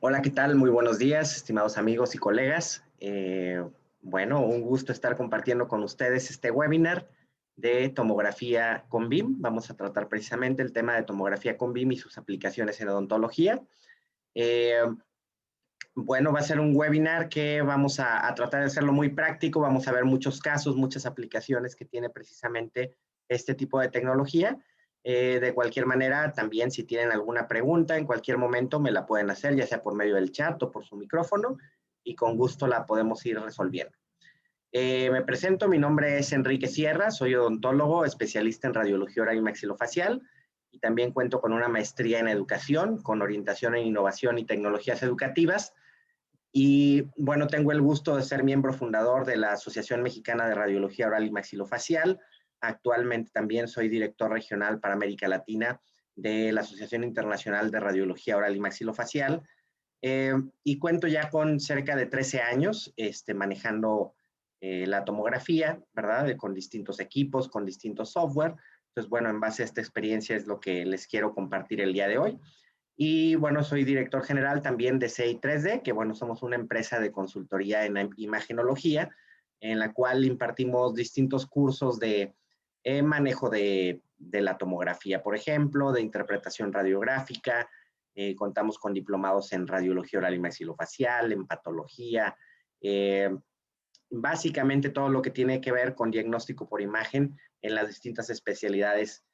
Hola, ¿qué tal? Muy buenos días, estimados amigos y colegas. Bueno, un gusto estar compartiendo con ustedes este webinar de tomografía con BIM. Vamos a tratar precisamente el tema de tomografía con BIM y sus aplicaciones en odontología. Eh, bueno, va a ser un webinar que vamos a tratar de hacerlo muy práctico. Vamos a ver muchos casos, muchas aplicaciones que tiene precisamente este tipo de tecnología. De cualquier manera, también si tienen alguna pregunta, en cualquier momento me la pueden hacer, ya sea por medio del chat o por su micrófono, y con gusto la podemos ir resolviendo. Me presento, mi nombre es Enrique Sierra, soy odontólogo, especialista en radiología oral y maxilofacial, y también cuento con una maestría en educación, con orientación en innovación y tecnologías educativas. Y bueno, tengo el gusto de ser miembro fundador de la Asociación Mexicana de Radiología Oral y Maxilofacial. Actualmente también soy director regional para América Latina de la Asociación Internacional de Radiología Oral y Maxilofacial. Y cuento ya con cerca de 13 años manejando la tomografía, ¿verdad? Con distintos equipos, con distintos software. Entonces, bueno, en base a esta experiencia es lo que les quiero compartir el día de hoy. Y bueno, soy director general también de CI 3D, que bueno, somos una empresa de consultoría en imagenología, en la cual impartimos distintos cursos de manejo de la tomografía, por ejemplo, de interpretación radiográfica. Contamos con diplomados en radiología oral y maxilofacial, en patología, eh, básicamente todo lo que tiene que ver con diagnóstico por imagen en las distintas especialidades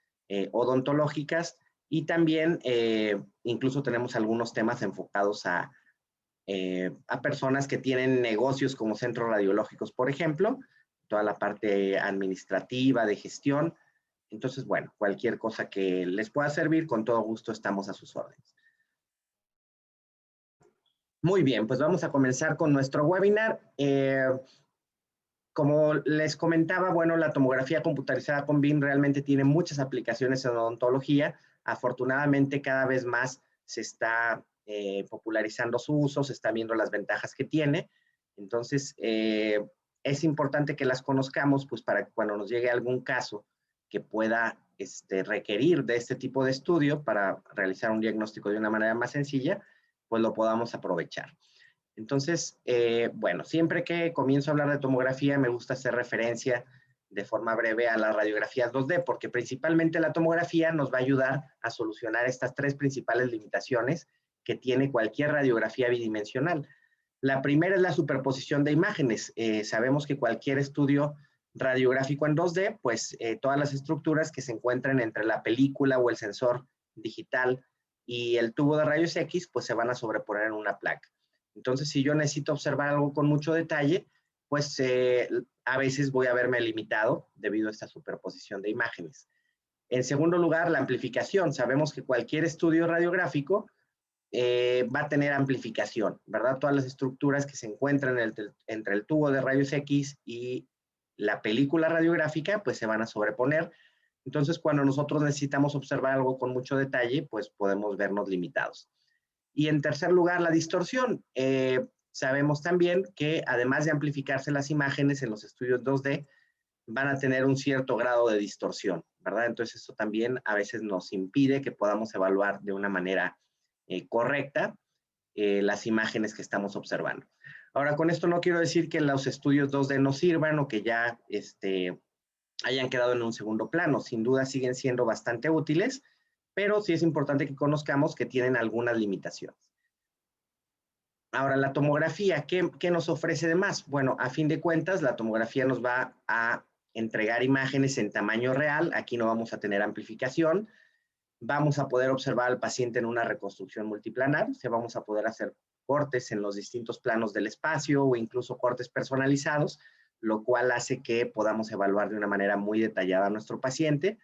odontológicas, y también incluso tenemos algunos temas enfocados a personas que tienen negocios como centros radiológicos, por ejemplo, toda la parte administrativa, de gestión. Entonces, bueno, cualquier cosa que les pueda servir, con todo gusto estamos a sus órdenes. Muy bien, pues vamos a comenzar con nuestro webinar. Como les comentaba, bueno, la tomografía computarizada con BIM realmente tiene muchas aplicaciones en odontología. Afortunadamente, cada vez más se está popularizando su uso, se está viendo las ventajas que tiene. Entonces, es importante que las conozcamos, pues para que cuando nos llegue algún caso que pueda requerir de este tipo de estudio para realizar un diagnóstico de una manera más sencilla, pues lo podamos aprovechar. Entonces, bueno, siempre que comienzo a hablar de tomografía, me gusta hacer referencia de forma breve a las radiografías 2D, porque principalmente la tomografía nos va a ayudar a solucionar estas tres principales limitaciones que tiene cualquier radiografía bidimensional. La primera es la superposición de imágenes. Sabemos que cualquier estudio radiográfico en 2D, pues todas las estructuras que se encuentran entre la película o el sensor digital y el tubo de rayos X, pues se van a sobreponer en una placa. Entonces, si yo necesito observar algo con mucho detalle, pues a veces voy a verme limitado debido a esta superposición de imágenes. En segundo lugar, la amplificación. Sabemos que cualquier estudio radiográfico va a tener amplificación, ¿verdad? Todas las estructuras que se encuentran entre el tubo de rayos X y la película radiográfica, pues se van a sobreponer. Entonces, cuando nosotros necesitamos observar algo con mucho detalle, pues podemos vernos limitados. Y en tercer lugar, la distorsión. Sabemos también que además de amplificarse las imágenes en los estudios 2D, van a tener un cierto grado de distorsión, ¿verdad? Entonces, eso también a veces nos impide que podamos evaluar de una manera correcta las imágenes que estamos observando. Ahora, con esto no quiero decir que los estudios 2D no sirvan o que ya hayan quedado en un segundo plano. Sin duda siguen siendo bastante útiles, pero sí es importante que conozcamos que tienen algunas limitaciones. Ahora, la tomografía, ¿qué nos ofrece de más? Bueno, a fin de cuentas, la tomografía nos va a entregar imágenes en tamaño real. Aquí no vamos a tener amplificación. Vamos a poder observar al paciente en una reconstrucción multiplanar. O sea, vamos a poder hacer cortes en los distintos planos del espacio o incluso cortes personalizados, lo cual hace que podamos evaluar de una manera muy detallada a nuestro paciente.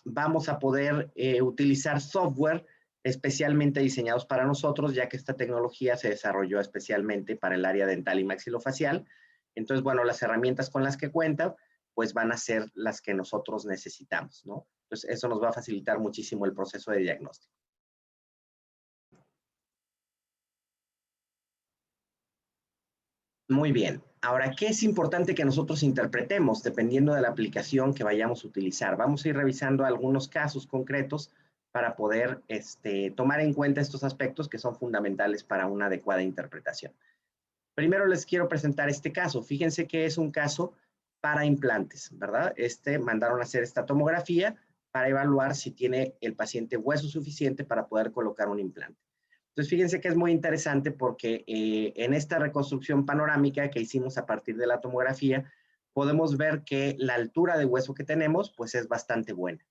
Vamos a poder utilizar software especialmente diseñados para nosotros, ya que esta tecnología se desarrolló especialmente para el área dental y maxilofacial. Entonces, bueno, las herramientas con las que cuenta, pues van a ser las que nosotros necesitamos, ¿no? Entonces, eso nos va a facilitar muchísimo el proceso de diagnóstico. Muy bien. Ahora, ¿qué es importante que nosotros interpretemos dependiendo de la aplicación que vayamos a utilizar? Vamos a ir revisando algunos casos concretos para poder tomar en cuenta estos aspectos que son fundamentales para una adecuada interpretación. Primero les quiero presentar este caso. Fíjense que es un caso para implantes, ¿verdad? Mandaron a hacer esta tomografía para evaluar si tiene el paciente hueso suficiente para poder colocar un implante. Entonces, fíjense que es muy interesante porque en esta reconstrucción panorámica que hicimos a partir de la tomografía, podemos ver que la altura de hueso que tenemos, pues es bastante buena.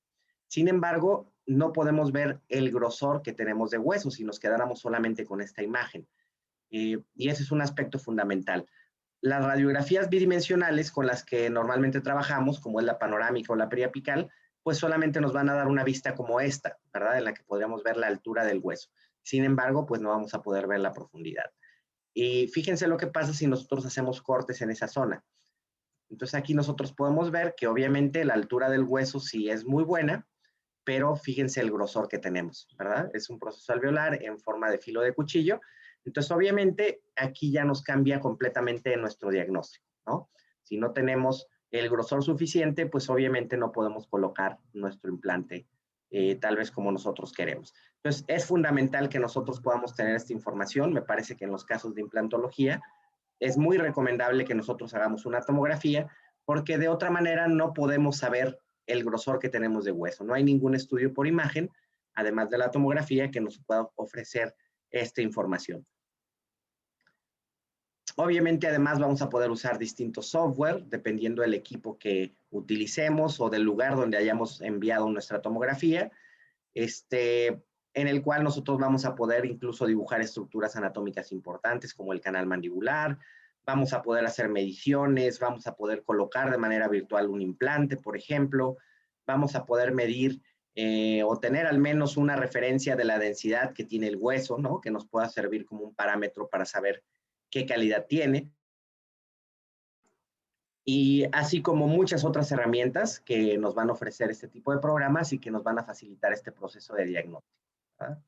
Sin embargo, no podemos ver el grosor que tenemos de hueso si nos quedáramos solamente con esta imagen. Y ese es un aspecto fundamental. Las radiografías bidimensionales con las que normalmente trabajamos, como es la panorámica o la periapical, pues solamente nos van a dar una vista como esta, ¿verdad? En la que podríamos ver la altura del hueso. Sin embargo, pues no vamos a poder ver la profundidad. Y fíjense lo que pasa si nosotros hacemos cortes en esa zona. Entonces aquí nosotros podemos ver que obviamente la altura del hueso sí es muy buena, pero fíjense el grosor que tenemos, ¿verdad? Es un proceso alveolar en forma de filo de cuchillo. Entonces, obviamente, aquí ya nos cambia completamente nuestro diagnóstico, ¿no? Si no tenemos el grosor suficiente, pues obviamente no podemos colocar nuestro implante tal vez como nosotros queremos. Entonces, es fundamental que nosotros podamos tener esta información. Me parece que en los casos de implantología es muy recomendable que nosotros hagamos una tomografía porque de otra manera no podemos saber el grosor que tenemos de hueso. No hay ningún estudio por imagen, además de la tomografía, que nos pueda ofrecer esta información. Obviamente, además, vamos a poder usar distintos software, dependiendo del equipo que utilicemos o del lugar donde hayamos enviado nuestra tomografía, en el cual nosotros vamos a poder incluso dibujar estructuras anatómicas importantes como el canal mandibular, vamos a poder hacer mediciones, vamos a poder colocar de manera virtual un implante, por ejemplo, vamos a poder medir o tener al menos una referencia de la densidad que tiene el hueso, ¿no? Que nos pueda servir como un parámetro para saber qué calidad tiene. Y así como muchas otras herramientas que nos van a ofrecer este tipo de programas y que nos van a facilitar este proceso de diagnóstico, ¿verdad?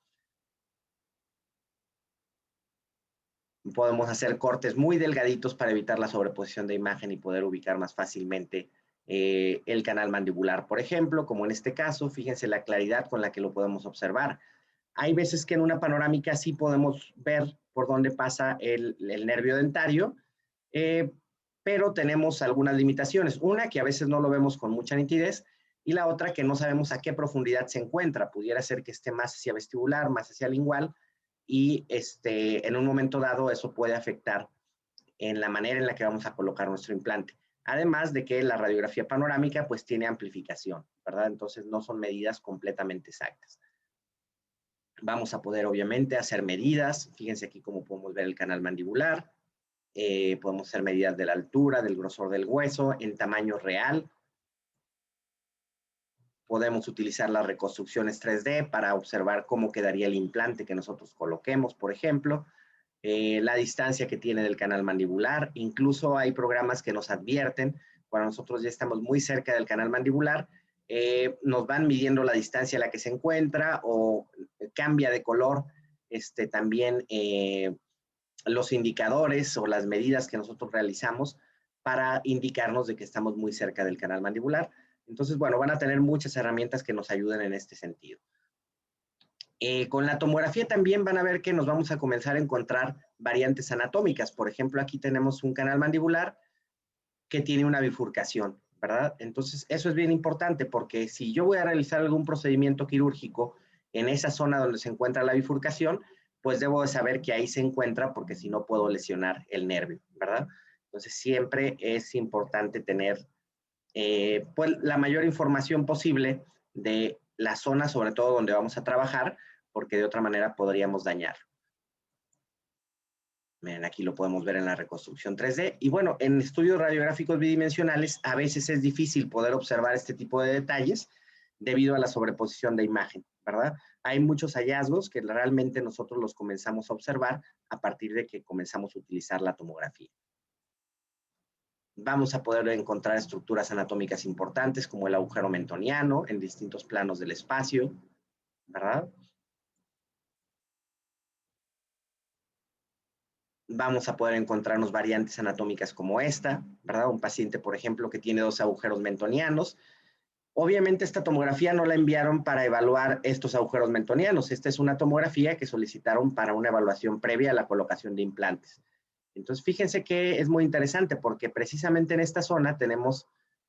Podemos hacer cortes muy delgaditos para evitar la sobreposición de imagen y poder ubicar más fácilmente el canal mandibular, por ejemplo, como en este caso, fíjense la claridad con la que lo podemos observar. Hay veces que en una panorámica sí podemos ver por dónde pasa el nervio dentario, pero tenemos algunas limitaciones. Una, que a veces no lo vemos con mucha nitidez, y la otra, que no sabemos a qué profundidad se encuentra. Pudiera ser que esté más hacia vestibular, más hacia lingual, y en un momento dado eso puede afectar en la manera en la que vamos a colocar nuestro implante. Además de que la radiografía panorámica pues tiene amplificación, ¿verdad? Entonces no son medidas completamente exactas. Vamos a poder obviamente hacer medidas. Fíjense aquí cómo podemos ver el canal mandibular. Podemos hacer medidas de la altura, del grosor del hueso, en tamaño real. Podemos utilizar las reconstrucciones 3D para observar cómo quedaría el implante que nosotros coloquemos, por ejemplo. La distancia que tiene del canal mandibular. Incluso hay programas que nos advierten cuando nosotros ya estamos muy cerca del canal mandibular, nos van midiendo la distancia a la que se encuentra o cambia de color también los indicadores o las medidas que nosotros realizamos para indicarnos de que estamos muy cerca del canal mandibular. Entonces, bueno, van a tener muchas herramientas que nos ayuden en este sentido. Con la tomografía también van a ver que nos vamos a comenzar a encontrar variantes anatómicas. Por ejemplo, aquí tenemos un canal mandibular que tiene una bifurcación, ¿verdad? Entonces, eso es bien importante porque si yo voy a realizar algún procedimiento quirúrgico en esa zona donde se encuentra la bifurcación, pues debo de saber que ahí se encuentra porque si no puedo lesionar el nervio, ¿verdad? Entonces, siempre es importante tener pues, la mayor información posible de la zona, sobre todo donde vamos a trabajar, porque de otra manera podríamos dañar. Miren, aquí lo podemos ver en la reconstrucción 3D. Y bueno, en estudios radiográficos bidimensionales a veces es difícil poder observar este tipo de detalles debido a la sobreposición de imagen, ¿verdad? Hay muchos hallazgos que realmente nosotros los comenzamos a observar a partir de que comenzamos a utilizar la tomografía. Vamos a poder encontrar estructuras anatómicas importantes como el agujero mentoniano en distintos planos del espacio, ¿verdad? Vamos a poder encontrarnos variantes anatómicas como esta, ¿verdad? Un paciente, por ejemplo, que tiene dos agujeros mentonianos, Obviamente esta tomografía no la enviaron para evaluar estos agujeros mentonianos. Esta es una tomografía que solicitaron para una evaluación previa a la colocación de implantes. Entonces, fíjense que es muy interesante porque precisamente en esta zona tenemos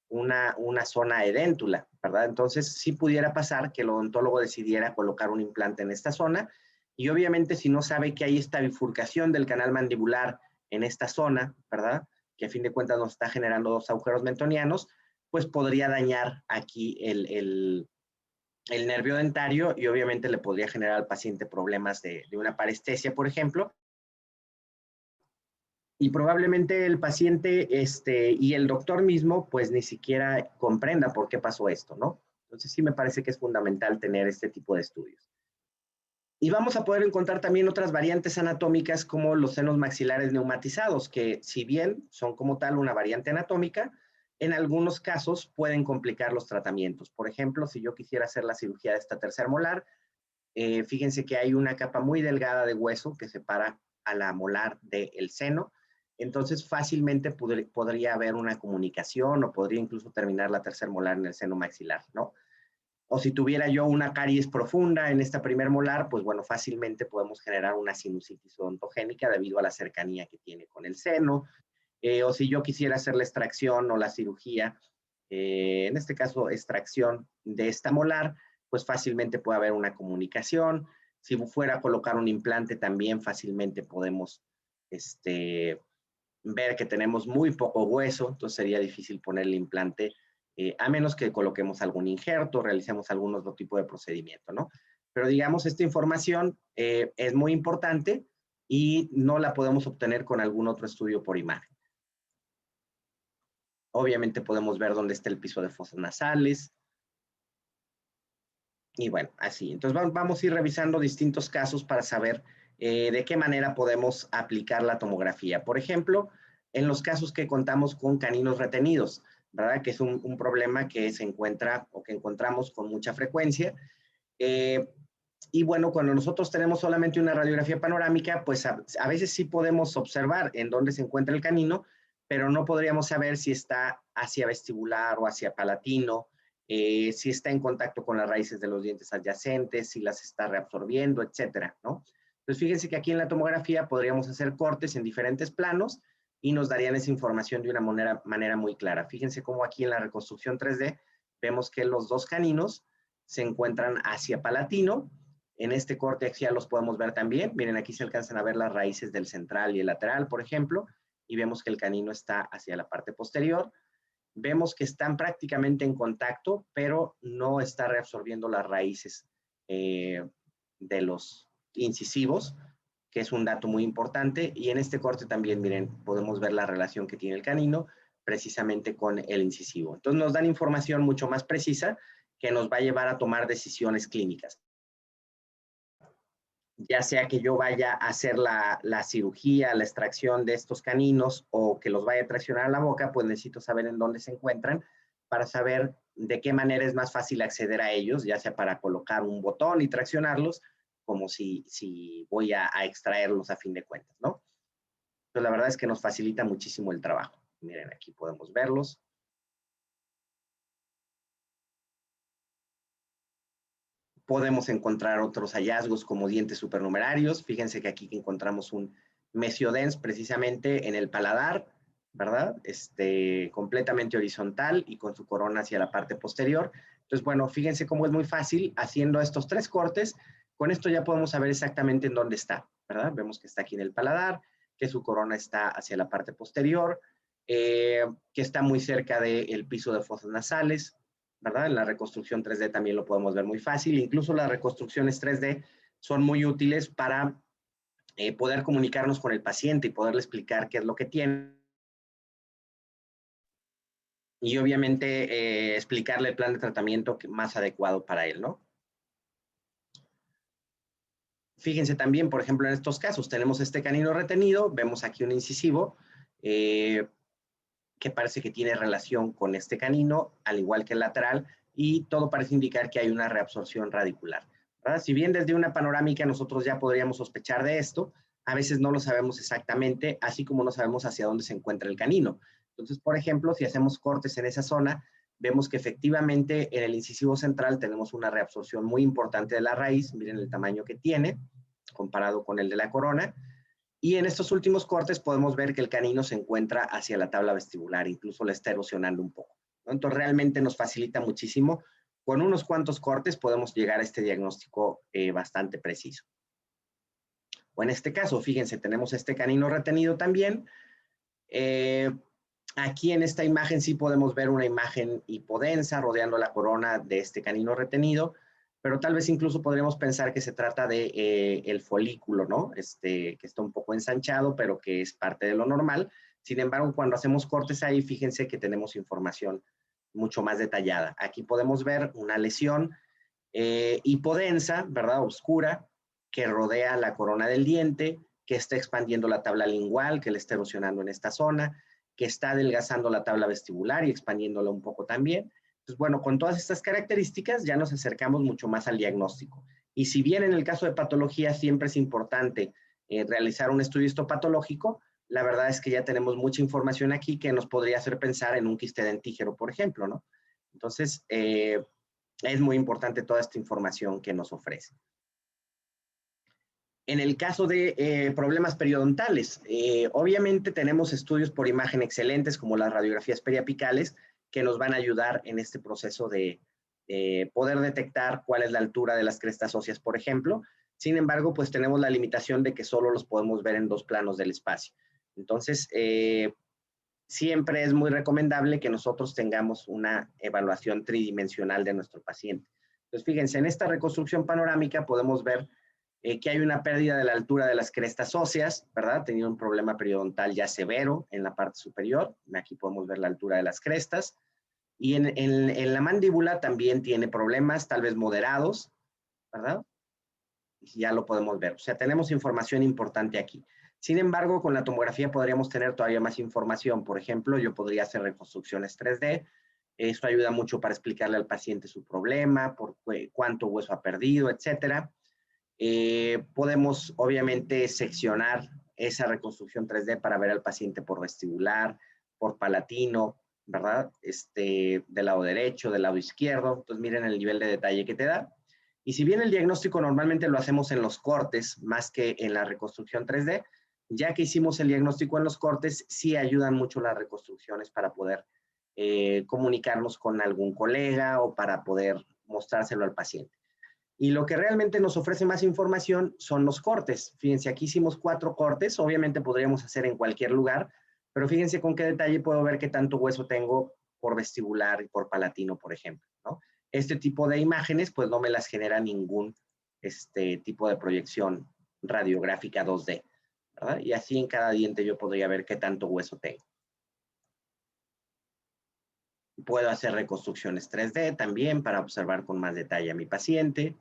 una zona edéntula, ¿verdad? Entonces, sí pudiera pasar que el odontólogo decidiera colocar un implante en esta zona y obviamente si no sabe que hay esta bifurcación del canal mandibular en esta zona, ¿verdad? Que a fin de cuentas nos está generando dos agujeros mentonianos, pues podría dañar aquí el nervio dentario y obviamente le podría generar al paciente problemas de una parestesia, por ejemplo, y probablemente el paciente y el doctor mismo pues ni siquiera comprenda por qué pasó esto, ¿no? Entonces sí me parece que es fundamental tener este tipo de estudios. Y vamos a poder encontrar también otras variantes anatómicas como los senos maxilares neumatizados, que si bien son como tal una variante anatómica, en algunos casos pueden complicar los tratamientos. Por ejemplo, si yo quisiera hacer la cirugía de esta tercer molar, fíjense que hay una capa muy delgada de hueso que separa a la molar del seno, entonces fácilmente podría haber una comunicación o podría incluso terminar la tercer molar en el seno maxilar, ¿no? O si tuviera yo una caries profunda en esta primer molar, pues bueno, fácilmente podemos generar una sinusitis odontogénica debido a la cercanía que tiene con el seno. O si yo quisiera hacer la extracción o la cirugía, en este caso extracción de esta molar, pues fácilmente puede haber una comunicación. Si fuera a colocar un implante, también fácilmente podemos ver que tenemos muy poco hueso, entonces sería difícil poner el implante, a menos que coloquemos algún injerto, realicemos algún otro tipo de procedimiento, ¿no? Pero digamos, esta información es muy importante y no la podemos obtener con algún otro estudio por imagen. Obviamente podemos ver dónde está el piso de fosas nasales. Y bueno, así. Entonces vamos a ir revisando distintos casos para saber de qué manera podemos aplicar la tomografía. Por ejemplo, en los casos que contamos con caninos retenidos, ¿verdad? Que es un problema que se encuentra o que encontramos con mucha frecuencia. Y bueno, cuando nosotros tenemos solamente una radiografía panorámica, pues a veces sí podemos observar en dónde se encuentra el canino, pero no podríamos saber si está hacia vestibular o hacia palatino, si está en contacto con las raíces de los dientes adyacentes, si las está reabsorbiendo, etcétera, ¿no? Entonces, fíjense que aquí en la tomografía podríamos hacer cortes en diferentes planos y nos darían esa información de una manera muy clara. Fíjense cómo aquí en la reconstrucción 3D vemos que los dos caninos se encuentran hacia palatino. En este corte axial los podemos ver también. Miren, aquí se alcanzan a ver las raíces del central y el lateral, por ejemplo, y vemos que el canino está hacia la parte posterior. Vemos que están prácticamente en contacto, pero no está reabsorbiendo las raíces de los incisivos, que es un dato muy importante. Y en este corte también, miren, podemos ver la relación que tiene el canino precisamente con el incisivo. Entonces nos dan información mucho más precisa que nos va a llevar a tomar decisiones clínicas. Ya sea que yo vaya a hacer la cirugía, la extracción de estos caninos o que los vaya a traccionar a la boca, pues necesito saber en dónde se encuentran para saber de qué manera es más fácil acceder a ellos, ya sea para colocar un botón y traccionarlos, como si voy a extraerlos a fin de cuentas, ¿no? Entonces, la verdad es que nos facilita muchísimo el trabajo. Miren, aquí podemos verlos. Podemos encontrar otros hallazgos como dientes supernumerarios. Fíjense que aquí encontramos un mesiodens precisamente en el paladar, ¿verdad? Completamente horizontal y con su corona hacia la parte posterior. Entonces, bueno, fíjense cómo es muy fácil haciendo estos tres cortes. Con esto ya podemos saber exactamente en dónde está, ¿verdad? Vemos que está aquí en el paladar, que su corona está hacia la parte posterior, que está muy cerca del piso de fosas nasales, ¿verdad? En la reconstrucción 3D también lo podemos ver muy fácil. Incluso las reconstrucciones 3D son muy útiles para poder comunicarnos con el paciente y poderle explicar qué es lo que tiene. Y obviamente explicarle el plan de tratamiento más adecuado para él, ¿no? Fíjense también, por ejemplo, en estos casos, tenemos este canino retenido, vemos aquí un incisivo, que parece que tiene relación con este canino, al igual que el lateral, y todo parece indicar que hay una reabsorción radicular, ¿verdad? Si bien desde una panorámica nosotros ya podríamos sospechar de esto, a veces no lo sabemos exactamente, así como no sabemos hacia dónde se encuentra el canino. Entonces, por ejemplo, si hacemos cortes en esa zona, vemos que efectivamente en el incisivo central tenemos una reabsorción muy importante de la raíz, miren el tamaño que tiene, comparado con el de la corona, y en estos últimos cortes podemos ver que el canino se encuentra hacia la tabla vestibular, incluso la está erosionando un poco, ¿no? Entonces realmente nos facilita muchísimo. Con unos cuantos cortes podemos llegar a este diagnóstico bastante preciso. O en este caso, fíjense, tenemos este canino retenido también. Aquí en esta imagen sí podemos ver una imagen hipodensa rodeando la corona de este canino retenido, pero tal vez incluso podríamos pensar que se trata de el folículo, ¿no? Que está un poco ensanchado, pero que es parte de lo normal. Sin embargo, cuando hacemos cortes ahí, fíjense que tenemos información mucho más detallada. Aquí podemos ver una lesión hipodensa, ¿verdad? Oscura, que rodea la corona del diente, que está expandiendo la tabla lingual, que le está erosionando en esta zona, que está adelgazando la tabla vestibular y expandiéndola un poco también. Entonces, bueno, con todas estas características ya nos acercamos mucho más al diagnóstico. Y si bien en el caso de patología siempre es importante realizar un estudio histopatológico, la verdad es que ya tenemos mucha información aquí que nos podría hacer pensar en un quiste dentígero, por ejemplo, ¿no? Entonces, es muy importante toda esta información que nos ofrece. En el caso de problemas periodontales, obviamente tenemos estudios por imagen excelentes como las radiografías periapicales que nos van a ayudar en este proceso de poder detectar cuál es la altura de las crestas óseas, por ejemplo. Sin embargo, pues tenemos la limitación de que solo los podemos ver en 2 planos del espacio. Entonces, siempre es muy recomendable que nosotros tengamos una evaluación tridimensional de nuestro paciente. Entonces, fíjense, en esta reconstrucción panorámica podemos ver que hay una pérdida de la altura de las crestas óseas, ¿verdad? Tenía un problema periodontal ya severo en la parte superior. Aquí podemos ver la altura de las crestas. Y en la mandíbula también tiene problemas, tal vez moderados, ¿verdad? Ya lo podemos ver. O sea, tenemos información importante aquí. Sin embargo, con la tomografía podríamos tener todavía más información. Por ejemplo, yo podría hacer reconstrucciones 3D. Esto ayuda mucho para explicarle al paciente su problema, por cuánto hueso ha perdido, etcétera. Podemos, obviamente, seccionar esa reconstrucción 3D para ver al paciente por vestibular, por palatino, ¿verdad? Del lado derecho, del lado izquierdo. Entonces, miren el nivel de detalle que te da. Y si bien el diagnóstico normalmente lo hacemos en los cortes más que en la reconstrucción 3D, ya que hicimos el diagnóstico en los cortes, sí ayudan mucho las reconstrucciones para poder comunicarnos con algún colega o para poder mostrárselo al paciente. Y lo que realmente nos ofrece más información son los cortes. Fíjense, aquí hicimos 4 cortes, obviamente podríamos hacer en cualquier lugar, pero fíjense con qué detalle puedo ver qué tanto hueso tengo por vestibular y por palatino, por ejemplo, ¿no? Este tipo de imágenes, pues no me las genera ningún tipo de proyección radiográfica 2D, ¿verdad? Y así en cada diente yo podría ver qué tanto hueso tengo. Puedo hacer reconstrucciones 3D también para observar con más detalle a mi paciente.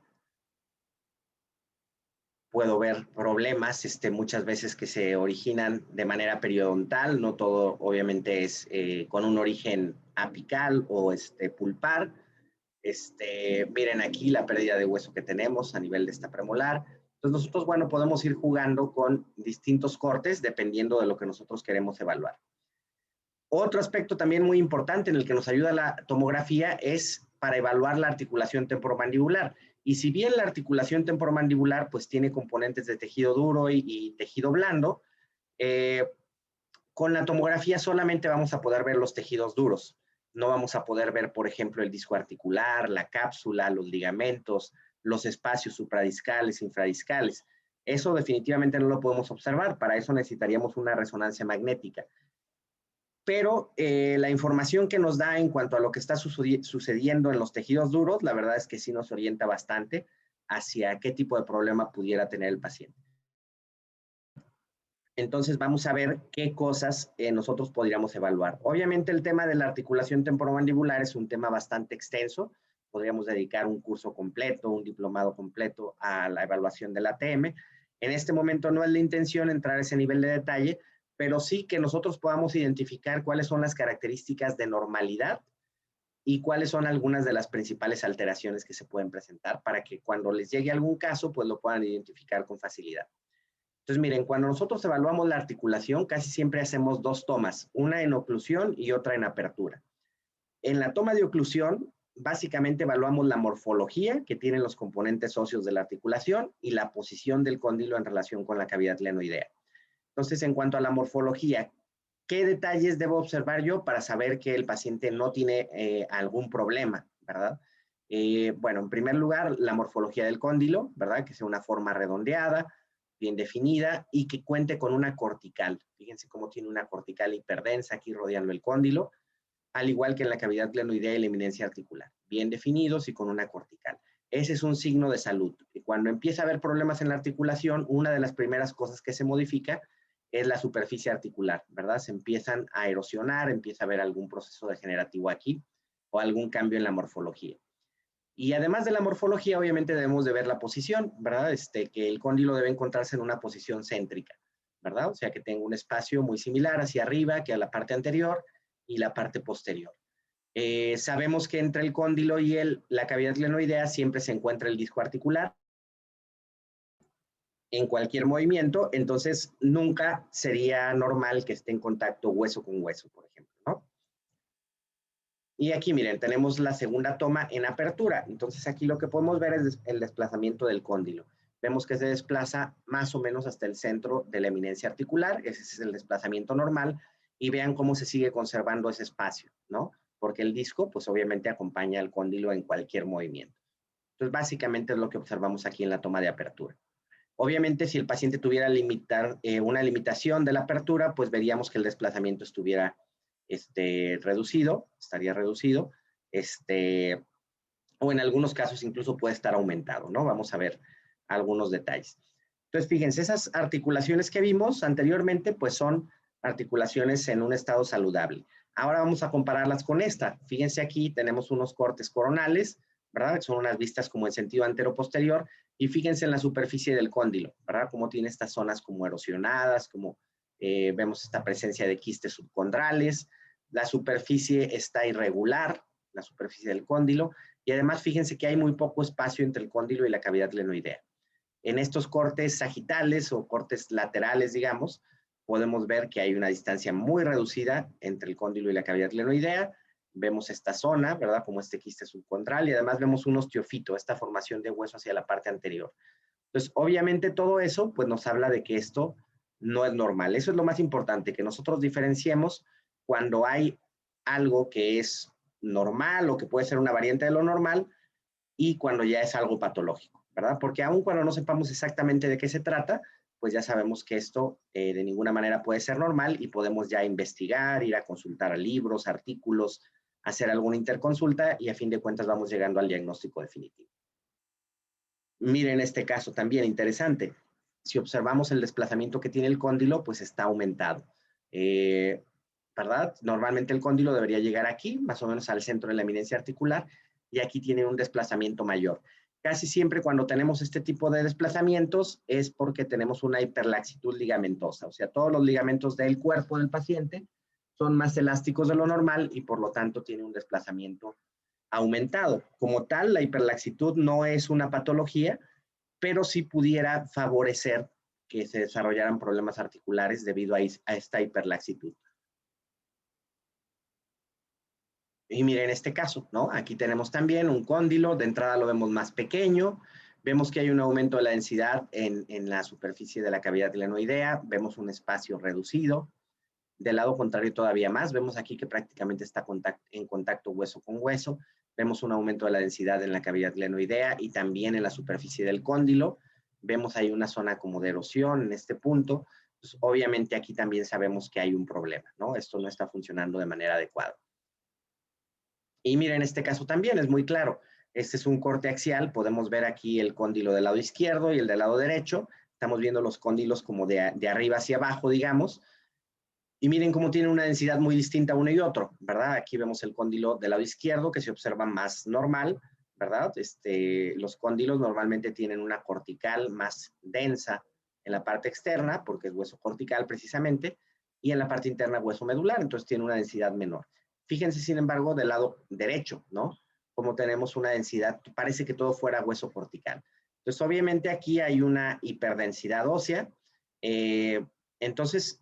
Puedo ver problemas muchas veces que se originan de manera periodontal, no todo obviamente es con un origen apical o pulpar. Miren aquí la pérdida de hueso que tenemos a nivel de esta premolar. Entonces nosotros, bueno, podemos ir jugando con distintos cortes dependiendo de lo que nosotros queremos evaluar. Otro aspecto también muy importante en el que nos ayuda la tomografía es para evaluar la articulación temporomandibular. Y si bien la articulación temporomandibular pues tiene componentes de tejido duro y tejido blando, con la tomografía solamente vamos a poder ver los tejidos duros. No vamos a poder ver, por ejemplo, el disco articular, la cápsula, los ligamentos, los espacios supradiscales, infradiscales. Eso definitivamente no lo podemos observar. Para eso necesitaríamos una resonancia magnética. Pero la información que nos da en cuanto a lo que está sucediendo en los tejidos duros, la verdad es que sí nos orienta bastante hacia qué tipo de problema pudiera tener el paciente. Entonces vamos a ver qué cosas nosotros podríamos evaluar. Obviamente el tema de la articulación temporomandibular es un tema bastante extenso. Podríamos dedicar un curso completo, un diplomado completo a la evaluación del ATM. En este momento no es la intención entrar a ese nivel de detalle, pero sí que nosotros podamos identificar cuáles son las características de normalidad y cuáles son algunas de las principales alteraciones que se pueden presentar para que cuando les llegue algún caso, pues lo puedan identificar con facilidad. Entonces, miren, cuando nosotros evaluamos la articulación, casi siempre hacemos 2 tomas, una en oclusión y otra en apertura. En la toma de oclusión, básicamente evaluamos la morfología que tienen los componentes óseos de la articulación y la posición del cóndilo en relación con la cavidad glenoidea. Entonces, en cuanto a la morfología, ¿qué detalles debo observar yo para saber que el paciente no tiene algún problema, verdad? Bueno, en primer lugar, la morfología del cóndilo, ¿verdad? Que sea una forma redondeada, bien definida y que cuente con una cortical. Fíjense cómo tiene una cortical hiperdensa aquí rodeando el cóndilo, al igual que en la cavidad glenoidea y la eminencia articular, bien definidos y con una cortical. Ese es un signo de salud. Y cuando empieza a haber problemas en la articulación, una de las primeras cosas que se modifica es la superficie articular, ¿verdad? Se empiezan a erosionar, empieza a haber algún proceso degenerativo aquí o algún cambio en la morfología. Y además de la morfología, obviamente debemos de ver la posición, ¿verdad? Que el cóndilo debe encontrarse en una posición céntrica, ¿verdad? O sea, que tenga un espacio muy similar hacia arriba que a la parte anterior y la parte posterior. Sabemos que entre el cóndilo y la cavidad glenoidea siempre se encuentra el disco articular en cualquier movimiento, entonces nunca sería normal que esté en contacto hueso con hueso, por ejemplo, ¿no? Y aquí, miren, tenemos la segunda toma en apertura. Entonces, aquí lo que podemos ver es el desplazamiento del cóndilo. Vemos que se desplaza más o menos hasta el centro de la eminencia articular. Ese es el desplazamiento normal. Y vean cómo se sigue conservando ese espacio, ¿no? Porque el disco, pues obviamente acompaña al cóndilo en cualquier movimiento. Entonces, básicamente es lo que observamos aquí en la toma de apertura. Obviamente, si el paciente tuviera una limitación de la apertura, pues veríamos que el desplazamiento estuviera reducido, estaría reducido, o en algunos casos incluso puede estar aumentado, ¿no? Vamos a ver algunos detalles. Entonces, fíjense, esas articulaciones que vimos anteriormente, pues son articulaciones en un estado saludable. Ahora vamos a compararlas con esta. Fíjense aquí, tenemos unos cortes coronales, ¿verdad? Son unas vistas como en sentido antero-posterior, y fíjense en la superficie del cóndilo, ¿verdad? Como tiene estas zonas como erosionadas, como vemos esta presencia de quistes subcondrales, la superficie está irregular, la superficie del cóndilo, y además fíjense que hay muy poco espacio entre el cóndilo y la cavidad glenoidea. En estos cortes sagitales o cortes laterales, digamos, podemos ver que hay una distancia muy reducida entre el cóndilo y la cavidad glenoidea. Vemos esta zona, ¿verdad? Como este quiste subcondral, y además vemos un osteofito, esta formación de hueso hacia la parte anterior. Entonces, obviamente todo eso, pues nos habla de que esto no es normal. Eso es lo más importante, que nosotros diferenciemos cuando hay algo que es normal o que puede ser una variante de lo normal y cuando ya es algo patológico, ¿verdad? Porque aun cuando no sepamos exactamente de qué se trata, pues ya sabemos que esto de ninguna manera puede ser normal y podemos ya investigar, ir a consultar a libros, artículos, hacer alguna interconsulta y a fin de cuentas vamos llegando al diagnóstico definitivo. Miren este caso también interesante. Si observamos el desplazamiento que tiene el cóndilo, pues está aumentado. ¿Verdad? Normalmente el cóndilo debería llegar aquí, más o menos al centro de la eminencia articular, y aquí tiene un desplazamiento mayor. Casi siempre cuando tenemos este tipo de desplazamientos es porque tenemos una hiperlaxitud ligamentosa, o sea, todos los ligamentos del cuerpo del paciente son más elásticos de lo normal y por lo tanto tiene un desplazamiento aumentado. Como tal, la hiperlaxitud no es una patología, pero sí pudiera favorecer que se desarrollaran problemas articulares debido a esta hiperlaxitud. Y miren este caso, ¿no? Aquí tenemos también un cóndilo, de entrada lo vemos más pequeño, vemos que hay un aumento de la densidad en la superficie de la cavidad glenoidea, vemos un espacio reducido, del lado contrario todavía más, vemos aquí que prácticamente está en contacto hueso con hueso, vemos un aumento de la densidad en la cavidad glenoidea y también en la superficie del cóndilo, vemos ahí una zona como de erosión en este punto, pues obviamente aquí también sabemos que hay un problema, ¿no? Esto no está funcionando de manera adecuada. Y miren, en este caso también es muy claro. Este es un corte axial. Podemos ver aquí el cóndilo del lado izquierdo y el del lado derecho. Estamos viendo los cóndilos como de arriba hacia abajo, digamos. Y miren cómo tiene una densidad muy distinta uno y otro, ¿verdad? Aquí vemos el cóndilo del lado izquierdo que se observa más normal, ¿verdad? Los cóndilos normalmente tienen una cortical más densa en la parte externa, porque es hueso cortical precisamente, y en la parte interna hueso medular, entonces tiene una densidad menor. Fíjense, sin embargo, del lado derecho, ¿no? Como tenemos una densidad, parece que todo fuera hueso cortical. Entonces, obviamente aquí hay una hiperdensidad ósea. Entonces,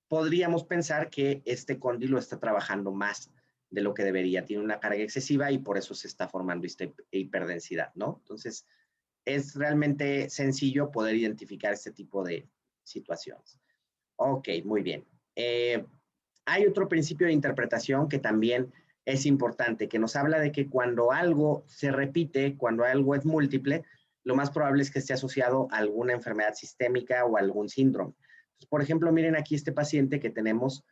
podríamos pensar que este cóndilo está trabajando más de lo que debería. Tiene una carga excesiva y por eso se está formando esta hiperdensidad, ¿no? Entonces, es realmente sencillo poder identificar este tipo de situaciones. Ok, muy bien. Hay otro principio de interpretación que también es importante, que nos habla de que cuando algo se repite, cuando algo es múltiple, lo más probable es que esté asociado a alguna enfermedad sistémica o a algún síndrome. Entonces, por ejemplo, miren aquí este paciente que tenemos,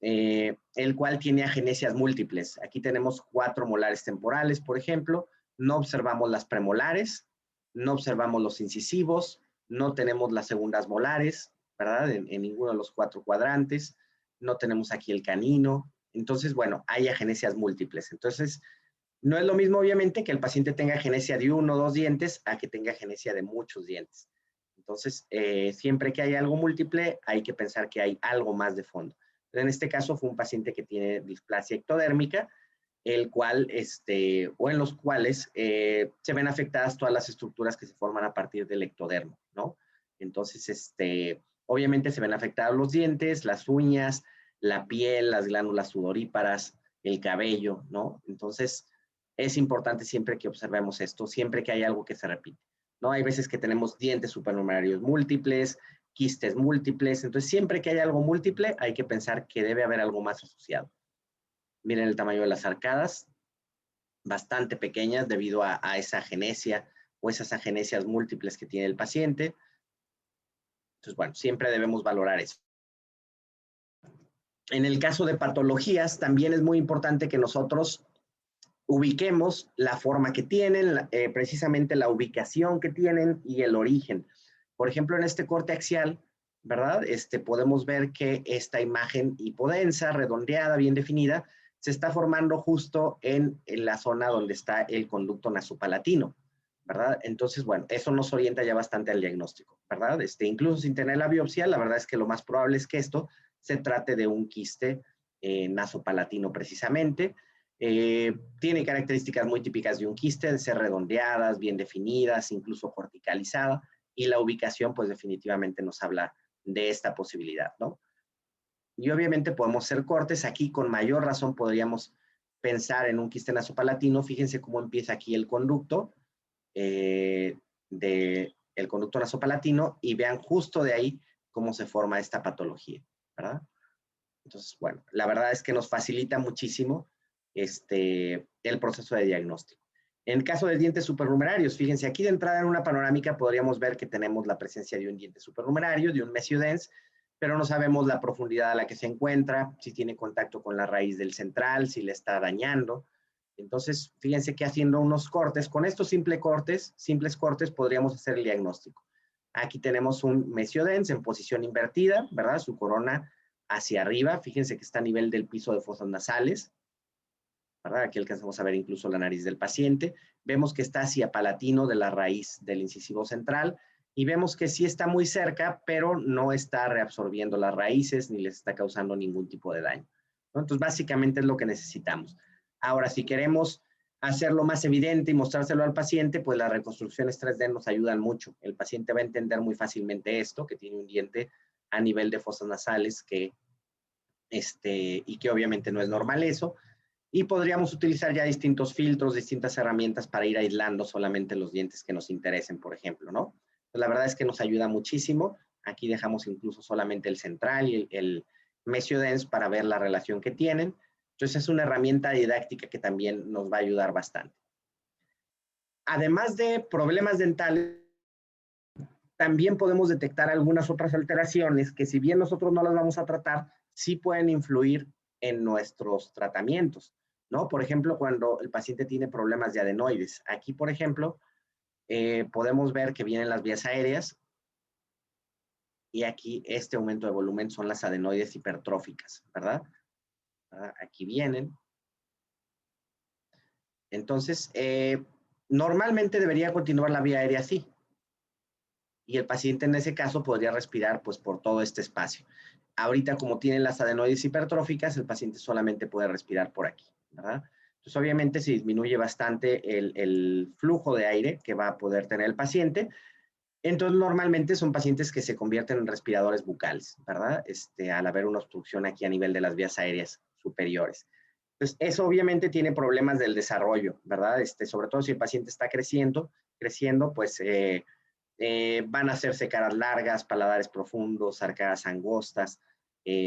el cual tiene agenesias múltiples. Aquí tenemos 4 molares temporales, por ejemplo. No observamos las premolares, no observamos los incisivos, no tenemos las segundas molares, ¿verdad? En ninguno de los 4 cuadrantes. No tenemos aquí el canino. Entonces, bueno, hay agenesias múltiples. Entonces, no es lo mismo, obviamente, que el paciente tenga agenesia de 1 o 2 dientes a que tenga agenesia de muchos dientes. Entonces, siempre que hay algo múltiple, hay que pensar que hay algo más de fondo. Pero en este caso fue un paciente que tiene displasia ectodérmica, el cual, o en los cuales se ven afectadas todas las estructuras que se forman a partir del ectodermo, ¿no? Entonces, obviamente se ven afectados los dientes, las uñas, la piel, las glándulas sudoríparas, el cabello, ¿no? Entonces, es importante siempre que observemos esto, siempre que hay algo que se repite, ¿no? Hay veces que tenemos dientes supernumerarios múltiples, quistes múltiples, entonces siempre que hay algo múltiple hay que pensar que debe haber algo más asociado. Miren el tamaño de las arcadas, bastante pequeñas debido a esa agenesia o esas agenesias múltiples que tiene el paciente. Entonces, bueno, siempre debemos valorar eso. En el caso de patologías, también es muy importante que nosotros ubiquemos la forma que tienen, precisamente la ubicación que tienen y el origen. Por ejemplo, en este corte axial, ¿verdad? Podemos ver que esta imagen hipodensa, redondeada, bien definida, se está formando justo en la zona donde está el conducto nasopalatino, ¿verdad? Entonces, bueno, eso nos orienta ya bastante al diagnóstico, ¿verdad? Incluso sin tener la biopsia, la verdad es que lo más probable es que esto se trate de un quiste nasopalatino precisamente. Tiene características muy típicas de un quiste, de ser redondeadas, bien definidas, incluso corticalizada, y la ubicación pues definitivamente nos habla de esta posibilidad, ¿no? Y obviamente podemos hacer cortes, aquí con mayor razón podríamos pensar en un quiste nasopalatino. Fíjense cómo empieza aquí el conducto, el conducto nasopalatino, y vean justo de ahí cómo se forma esta patología, ¿verdad? Entonces, bueno, la verdad es que nos facilita muchísimo el proceso de diagnóstico. En el caso de dientes supernumerarios, fíjense, aquí de entrada en una panorámica podríamos ver que tenemos la presencia de un diente supernumerario, de un mesiodens, pero no sabemos la profundidad a la que se encuentra, si tiene contacto con la raíz del central, si le está dañando. Entonces, fíjense que haciendo unos cortes, con estos simples cortes podríamos hacer el diagnóstico. Aquí tenemos un mesiodens en posición invertida, ¿verdad? Su corona hacia arriba, fíjense que está a nivel del piso de fosas nasales, ¿verdad? Aquí alcanzamos a ver incluso la nariz del paciente. Vemos que está hacia palatino de la raíz del incisivo central y vemos que sí está muy cerca, pero no está reabsorbiendo las raíces ni les está causando ningún tipo de daño, ¿no? Entonces, básicamente es lo que necesitamos. Ahora, si queremos hacerlo más evidente y mostrárselo al paciente, pues las reconstrucciones 3D nos ayudan mucho. El paciente va a entender muy fácilmente esto, que tiene un diente a nivel de fosas nasales y que obviamente no es normal eso. Y podríamos utilizar ya distintos filtros, distintas herramientas para ir aislando solamente los dientes que nos interesen, por ejemplo, ¿no? Pues la verdad es que nos ayuda muchísimo. Aquí dejamos incluso solamente el central y el mesiodens para ver la relación que tienen. Entonces es una herramienta didáctica que también nos va a ayudar bastante. Además de problemas dentales, también podemos detectar algunas otras alteraciones que, si bien nosotros no las vamos a tratar, sí pueden influir en nuestros tratamientos, ¿no? Por ejemplo, cuando el paciente tiene problemas de adenoides. Aquí, por ejemplo, podemos ver que vienen las vías aéreas y aquí este aumento de volumen son las adenoides hipertróficas, ¿verdad? Aquí vienen. Entonces, normalmente debería continuar la vía aérea así, y el paciente en ese caso podría respirar pues por todo este espacio. Ahorita, como tienen las adenoides hipertróficas, el paciente solamente puede respirar por aquí, ¿verdad? Entonces, obviamente se disminuye bastante el flujo de aire que va a poder tener el paciente. Entonces, normalmente son pacientes que se convierten en respiradores bucales, ¿verdad? Al haber una obstrucción aquí a nivel de las vías aéreas superiores. Entonces, eso obviamente tiene problemas del desarrollo, ¿verdad? Sobre todo si el paciente está creciendo, pues van a hacerse caras largas, paladares profundos, arcadas angostas,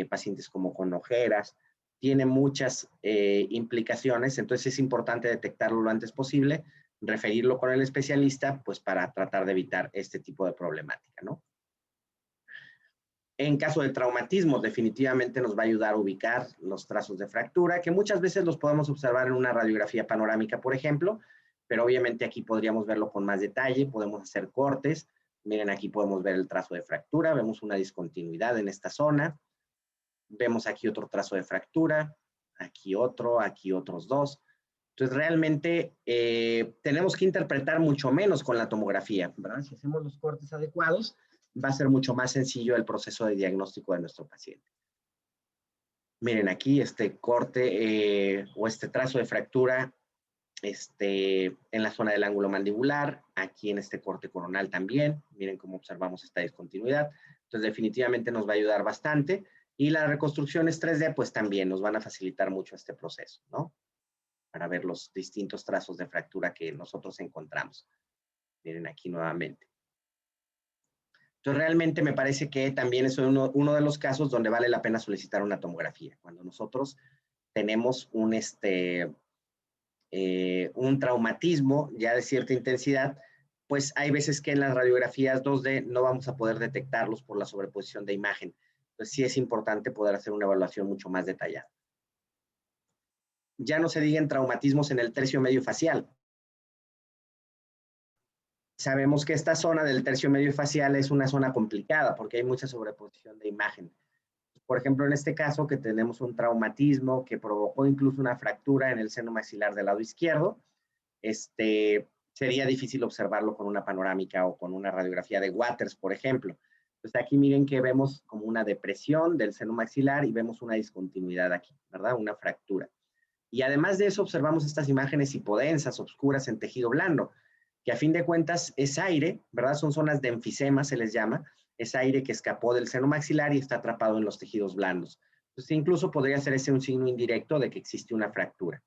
pacientes como con ojeras. Tiene muchas implicaciones, entonces es importante detectarlo lo antes posible, referirlo con el especialista, pues para tratar de evitar este tipo de problemática, ¿no? En caso de traumatismo, definitivamente nos va a ayudar a ubicar los trazos de fractura, que muchas veces los podemos observar en una radiografía panorámica, por ejemplo, pero obviamente aquí podríamos verlo con más detalle, podemos hacer cortes. Miren, aquí podemos ver el trazo de fractura, vemos una discontinuidad en esta zona, vemos aquí otro trazo de fractura, aquí otros dos. Entonces, realmente tenemos que interpretar mucho menos con la tomografía, ¿verdad? Si hacemos los cortes adecuados, va a ser mucho más sencillo el proceso de diagnóstico de nuestro paciente. Miren aquí este corte o este trazo de fractura en la zona del ángulo mandibular, aquí en este corte coronal también. Miren cómo observamos esta discontinuidad. Entonces, definitivamente nos va a ayudar bastante. Y las reconstrucciones 3D, pues también nos van a facilitar mucho este proceso, ¿no? Para ver los distintos trazos de fractura que nosotros encontramos. Miren aquí nuevamente. Entonces, realmente me parece que también es uno de los casos donde vale la pena solicitar una tomografía. Cuando nosotros tenemos un traumatismo ya de cierta intensidad, pues hay veces que en las radiografías 2D no vamos a poder detectarlos por la sobreposición de imagen. Entonces, sí es importante poder hacer una evaluación mucho más detallada. Ya no se digan traumatismos en el tercio medio facial. Sabemos que esta zona del tercio medio facial es una zona complicada porque hay mucha sobreposición de imagen. Por ejemplo, en este caso que tenemos un traumatismo que provocó incluso una fractura en el seno maxilar del lado izquierdo, sería difícil observarlo con una panorámica o con una radiografía de Waters, por ejemplo. Entonces aquí miren que vemos como una depresión del seno maxilar y vemos una discontinuidad aquí, ¿verdad? Una fractura. Y además de eso observamos estas imágenes hipodensas, oscuras en tejido blando, que a fin de cuentas es aire, ¿verdad? Son zonas de enfisema, se les llama, es aire que escapó del seno maxilar y está atrapado en los tejidos blandos. Entonces, incluso podría ser ese un signo indirecto de que existe una fractura.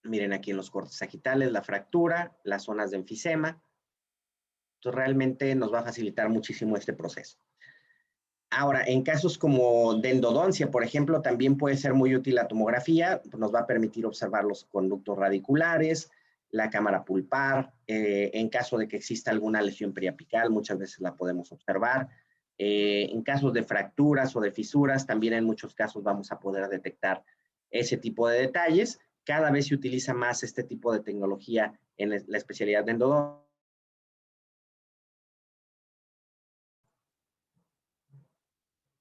Miren aquí en los cortes sagitales la fractura, las zonas de enfisema. Entonces, realmente nos va a facilitar muchísimo este proceso. Ahora, en casos como de endodoncia, por ejemplo, también puede ser muy útil la tomografía, nos va a permitir observar los conductos radiculares, la cámara pulpar, en caso de que exista alguna lesión periapical, muchas veces la podemos observar. En casos de fracturas o de fisuras, también en muchos casos vamos a poder detectar ese tipo de detalles. Cada vez se utiliza más este tipo de tecnología en la especialidad de endodoncia.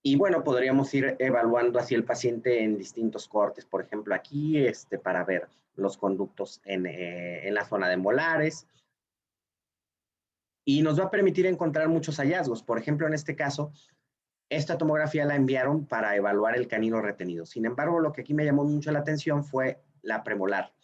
Y bueno, podríamos ir evaluando así el paciente en distintos cortes. Por ejemplo, aquí para ver los conductos en la zona de molares. Y nos va a permitir encontrar muchos hallazgos. Por ejemplo, en este caso, esta tomografía la enviaron para evaluar el canino retenido. Sin embargo, lo que aquí me llamó mucho la atención fue la premolar.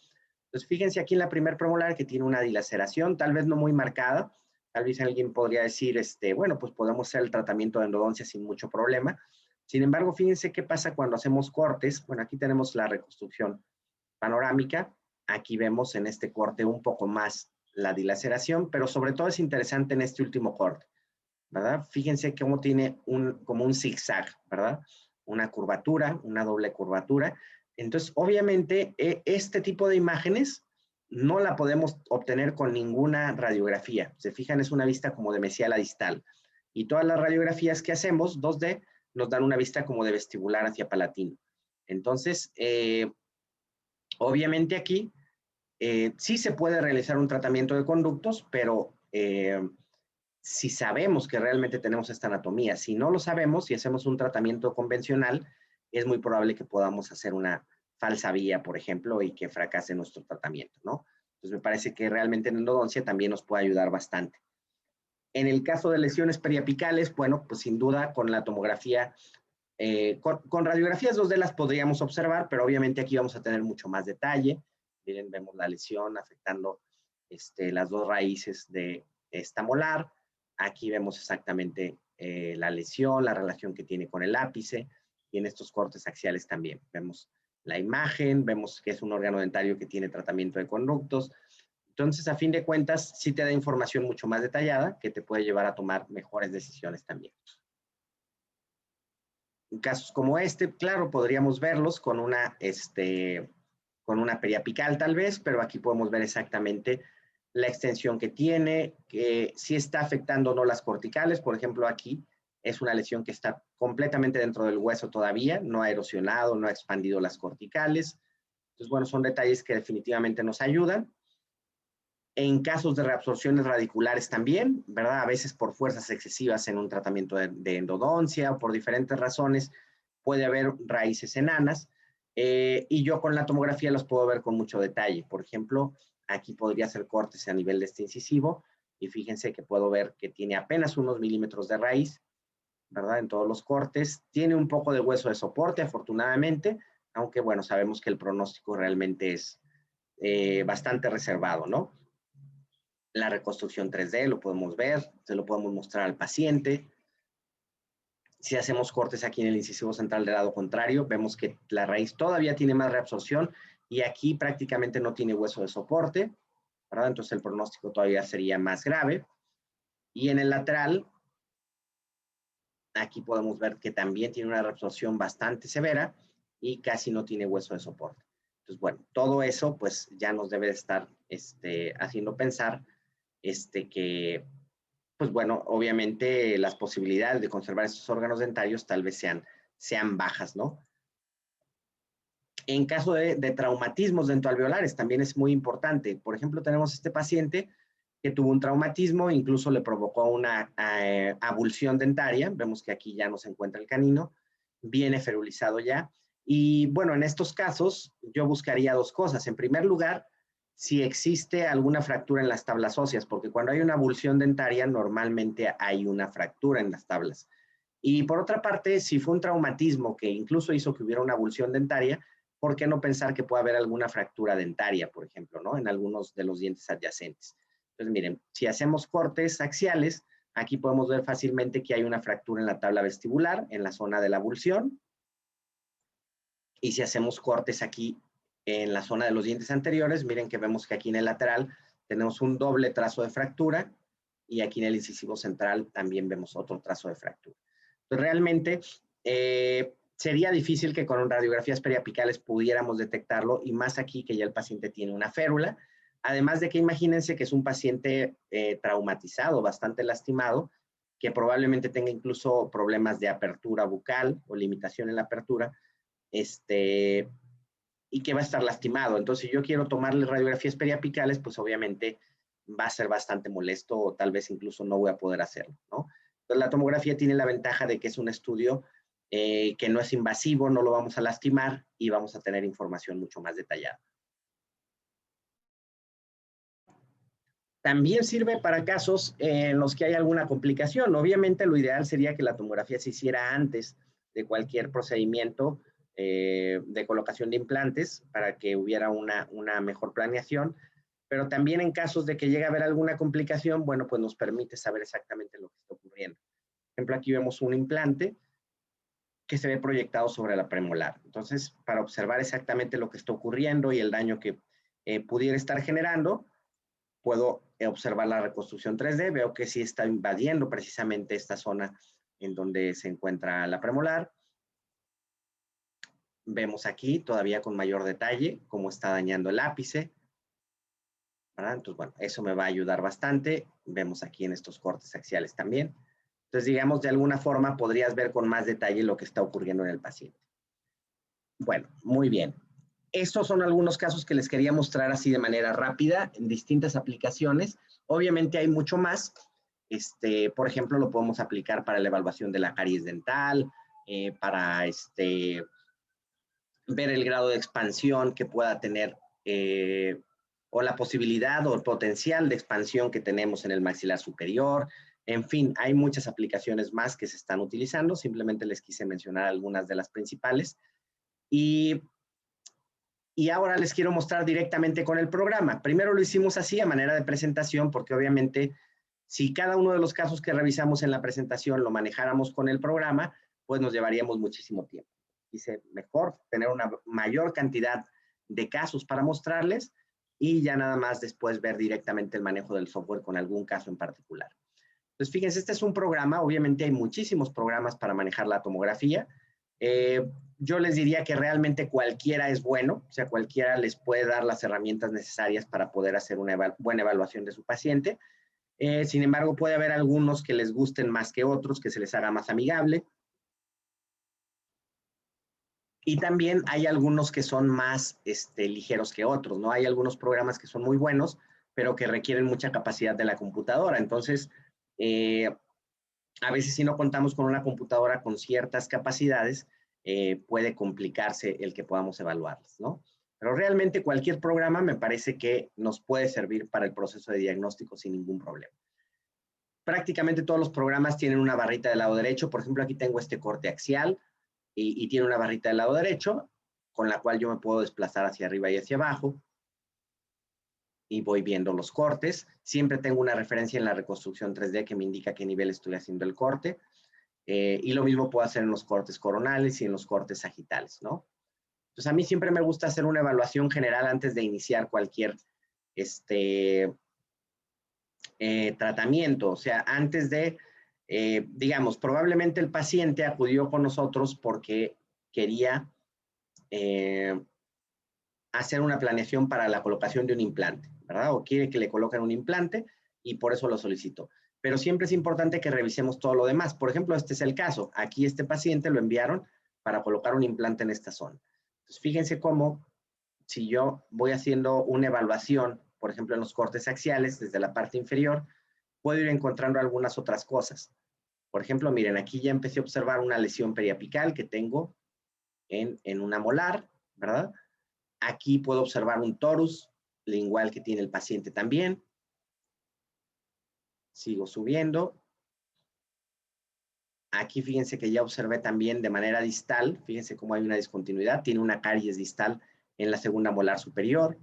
Entonces, fíjense aquí en la primer premolar que tiene una dilaceración, tal vez no muy marcada. Tal vez alguien podría decir, bueno, pues podemos hacer el tratamiento de endodoncia sin mucho problema. Sin embargo, fíjense qué pasa cuando hacemos cortes. Bueno, aquí tenemos la reconstrucción panorámica. Aquí vemos en este corte un poco más la dilaceración, pero sobre todo es interesante en este último corte, ¿verdad? Fíjense cómo tiene como un zigzag, ¿verdad? Una curvatura, una doble curvatura. Entonces, obviamente, este tipo de imágenes no la podemos obtener con ninguna radiografía. Se fijan, es una vista como de mesiala distal. Y todas las radiografías que hacemos, 2D, nos dan una vista como de vestibular hacia palatino. Entonces, obviamente aquí sí se puede realizar un tratamiento de conductos, pero si sabemos que realmente tenemos esta anatomía, si no lo sabemos, si hacemos un tratamiento convencional, es muy probable que podamos hacer una falsa vía, por ejemplo, y que fracase nuestro tratamiento, ¿no? Entonces, me parece que realmente en endodoncia también nos puede ayudar bastante. En el caso de lesiones periapicales, bueno, pues sin duda con la tomografía, con radiografías 2D las podríamos observar, pero obviamente aquí vamos a tener mucho más detalle. Miren, vemos la lesión afectando las dos raíces de esta molar. Aquí vemos exactamente la lesión, la relación que tiene con el ápice. y en estos cortes axiales también. Vemos la imagen, vemos que es un órgano dentario que tiene tratamiento de conductos. Entonces, a fin de cuentas, sí te da información mucho más detallada que te puede llevar a tomar mejores decisiones también. En casos como este, claro, podríamos verlos con una periapical tal vez, pero aquí podemos ver exactamente la extensión que tiene, que si está afectando o no las corticales. Por ejemplo, aquí es una lesión que está completamente dentro del hueso todavía, no ha erosionado, no ha expandido las corticales. Entonces, bueno, son detalles que definitivamente nos ayudan. En casos de reabsorciones radiculares también, ¿verdad? A veces por fuerzas excesivas en un tratamiento de endodoncia o por diferentes razones puede haber raíces enanas y yo con la tomografía los puedo ver con mucho detalle. Por ejemplo, aquí podría hacer cortes a nivel de este incisivo y fíjense que puedo ver que tiene apenas unos milímetros de raíz, ¿verdad? En todos los cortes. Tiene un poco de hueso de soporte, afortunadamente, aunque bueno, sabemos que el pronóstico realmente es bastante reservado, ¿no? La reconstrucción 3D, lo podemos ver, se lo podemos mostrar al paciente. Si hacemos cortes aquí en el incisivo central del lado contrario, vemos que la raíz todavía tiene más reabsorción y aquí prácticamente no tiene hueso de soporte, ¿verdad? Entonces el pronóstico todavía sería más grave. Y en el lateral, aquí podemos ver que también tiene una reabsorción bastante severa y casi no tiene hueso de soporte. Entonces, bueno, todo eso pues ya nos debe estar haciendo pensar que, pues bueno, obviamente las posibilidades de conservar estos órganos dentarios tal vez sean bajas, ¿no? En caso de traumatismos dentoalveolares también es muy importante. Por ejemplo, tenemos este paciente que tuvo un traumatismo, incluso le provocó una abulsión dentaria. Vemos que aquí ya no se encuentra el canino, viene ferulizado ya. Y bueno, en estos casos yo buscaría dos cosas. En primer lugar, si existe alguna fractura en las tablas óseas, porque cuando hay una abulsión dentaria normalmente hay una fractura en las tablas. Y por otra parte, si fue un traumatismo que incluso hizo que hubiera una abulsión dentaria, ¿por qué no pensar que puede haber alguna fractura dentaria, por ejemplo, ¿no? En algunos de los dientes adyacentes. Entonces, miren, si hacemos cortes axiales, aquí podemos ver fácilmente que hay una fractura en la tabla vestibular, en la zona de la abulsión. Y si hacemos cortes aquí en la zona de los dientes anteriores, miren que vemos que aquí en el lateral tenemos un doble trazo de fractura y aquí en el incisivo central también vemos otro trazo de fractura. Entonces, realmente sería difícil que con radiografías periapicales pudiéramos detectarlo y más aquí que ya el paciente tiene una férula. Además de que imagínense que es un paciente traumatizado, bastante lastimado, que probablemente tenga incluso problemas de apertura bucal o limitación en la apertura, y que va a estar lastimado. Entonces, si yo quiero tomarle radiografías periapicales, pues obviamente va a ser bastante molesto o tal vez incluso no voy a poder hacerlo, ¿no? Entonces, la tomografía tiene la ventaja de que es un estudio que no es invasivo, no lo vamos a lastimar y vamos a tener información mucho más detallada. También sirve para casos en los que hay alguna complicación. Obviamente, lo ideal sería que la tomografía se hiciera antes de cualquier procedimiento de colocación de implantes para que hubiera una mejor planeación, pero también en casos de que llegue a haber alguna complicación, bueno, pues nos permite saber exactamente lo que está ocurriendo. Por ejemplo, aquí vemos un implante que se ve proyectado sobre la premolar. Entonces, para observar exactamente lo que está ocurriendo y el daño que pudiera estar generando, puedo observar la reconstrucción 3D, veo que sí está invadiendo precisamente esta zona en donde se encuentra la premolar. Vemos aquí todavía con mayor detalle cómo está dañando el ápice, ¿verdad? Entonces, bueno, eso me va a ayudar bastante. Vemos aquí en estos cortes axiales también. Entonces, digamos, de alguna forma podrías ver con más detalle lo que está ocurriendo en el paciente. Bueno, muy bien. Estos son algunos casos que les quería mostrar así de manera rápida en distintas aplicaciones. Obviamente hay mucho más. Por ejemplo, lo podemos aplicar para la evaluación de la caries dental, para ver el grado de expansión que pueda tener o la posibilidad o el potencial de expansión que tenemos en el maxilar superior. En fin, hay muchas aplicaciones más que se están utilizando. Simplemente les quise mencionar algunas de las principales. Y ahora les quiero mostrar directamente con el programa. Primero lo hicimos así a manera de presentación porque obviamente si cada uno de los casos que revisamos en la presentación lo manejáramos con el programa, pues nos llevaríamos muchísimo tiempo. quise mejor tener una mayor cantidad de casos para mostrarles y ya nada más después ver directamente el manejo del software con algún caso en particular. Entonces, fíjense, este es un programa, obviamente hay muchísimos programas para manejar la tomografía. Yo les diría que realmente cualquiera es bueno, o sea, cualquiera les puede dar las herramientas necesarias para poder hacer una buena evaluación de su paciente. Sin embargo, puede haber algunos que les gusten más que otros, que se les haga más amigable. Y también hay algunos que son más ligeros que otros, ¿no? Hay algunos programas que son muy buenos, pero que requieren mucha capacidad de la computadora. Entonces, a veces si no contamos con una computadora con ciertas capacidades, puede complicarse el que podamos evaluarlas, ¿no? Pero realmente cualquier programa me parece que nos puede servir para el proceso de diagnóstico sin ningún problema. Prácticamente todos los programas tienen una barrita del lado derecho. Por ejemplo, aquí tengo este corte axial y tiene una barrita del lado derecho con la cual yo me puedo desplazar hacia arriba y hacia abajo y voy viendo los cortes. Siempre tengo una referencia en la reconstrucción 3D que me indica qué nivel estoy haciendo el corte. Y lo mismo puedo hacer en los cortes coronales y en los cortes sagitales, ¿no? Entonces, a mí siempre me gusta hacer una evaluación general antes de iniciar cualquier tratamiento. O sea, antes de, digamos, probablemente el paciente acudió con nosotros porque quería hacer una planeación para la colocación de un implante, ¿verdad? O quiere que le coloquen un implante y por eso lo solicitó. Pero siempre es importante que revisemos todo lo demás. Por ejemplo, este es el caso. Aquí este paciente lo enviaron para colocar un implante en esta zona. Entonces, fíjense cómo, si yo voy haciendo una evaluación, por ejemplo, en los cortes axiales, desde la parte inferior, puedo ir encontrando algunas otras cosas. Por ejemplo, miren, aquí ya empecé a observar una lesión periapical que tengo en una molar, ¿verdad? Aquí puedo observar un torus lingual que tiene el paciente también. Sigo subiendo. Aquí fíjense que ya observé también de manera distal, fíjense cómo hay una discontinuidad, tiene una caries distal en la segunda molar superior.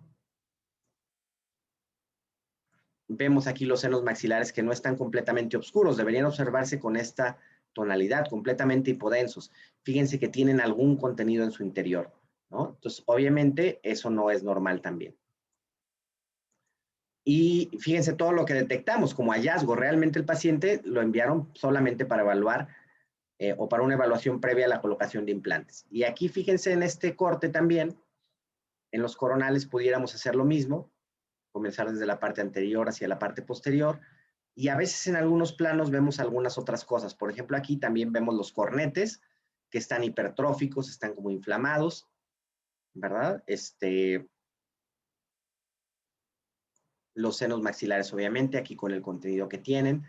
Vemos aquí los senos maxilares que no están completamente oscuros, deberían observarse con esta tonalidad, completamente hipodensos. Fíjense que tienen algún contenido en su interior, ¿no? Entonces, obviamente, eso no es normal también. Y fíjense todo lo que detectamos como hallazgo. Realmente el paciente lo enviaron solamente para evaluar o para una evaluación previa a la colocación de implantes. Y aquí fíjense en este corte también, en los coronales pudiéramos hacer lo mismo, comenzar desde la parte anterior hacia la parte posterior. Y a veces en algunos planos vemos algunas otras cosas. Por ejemplo, aquí también vemos los cornetes que están hipertróficos, están como inflamados, ¿verdad? Los senos maxilares, obviamente, aquí con el contenido que tienen.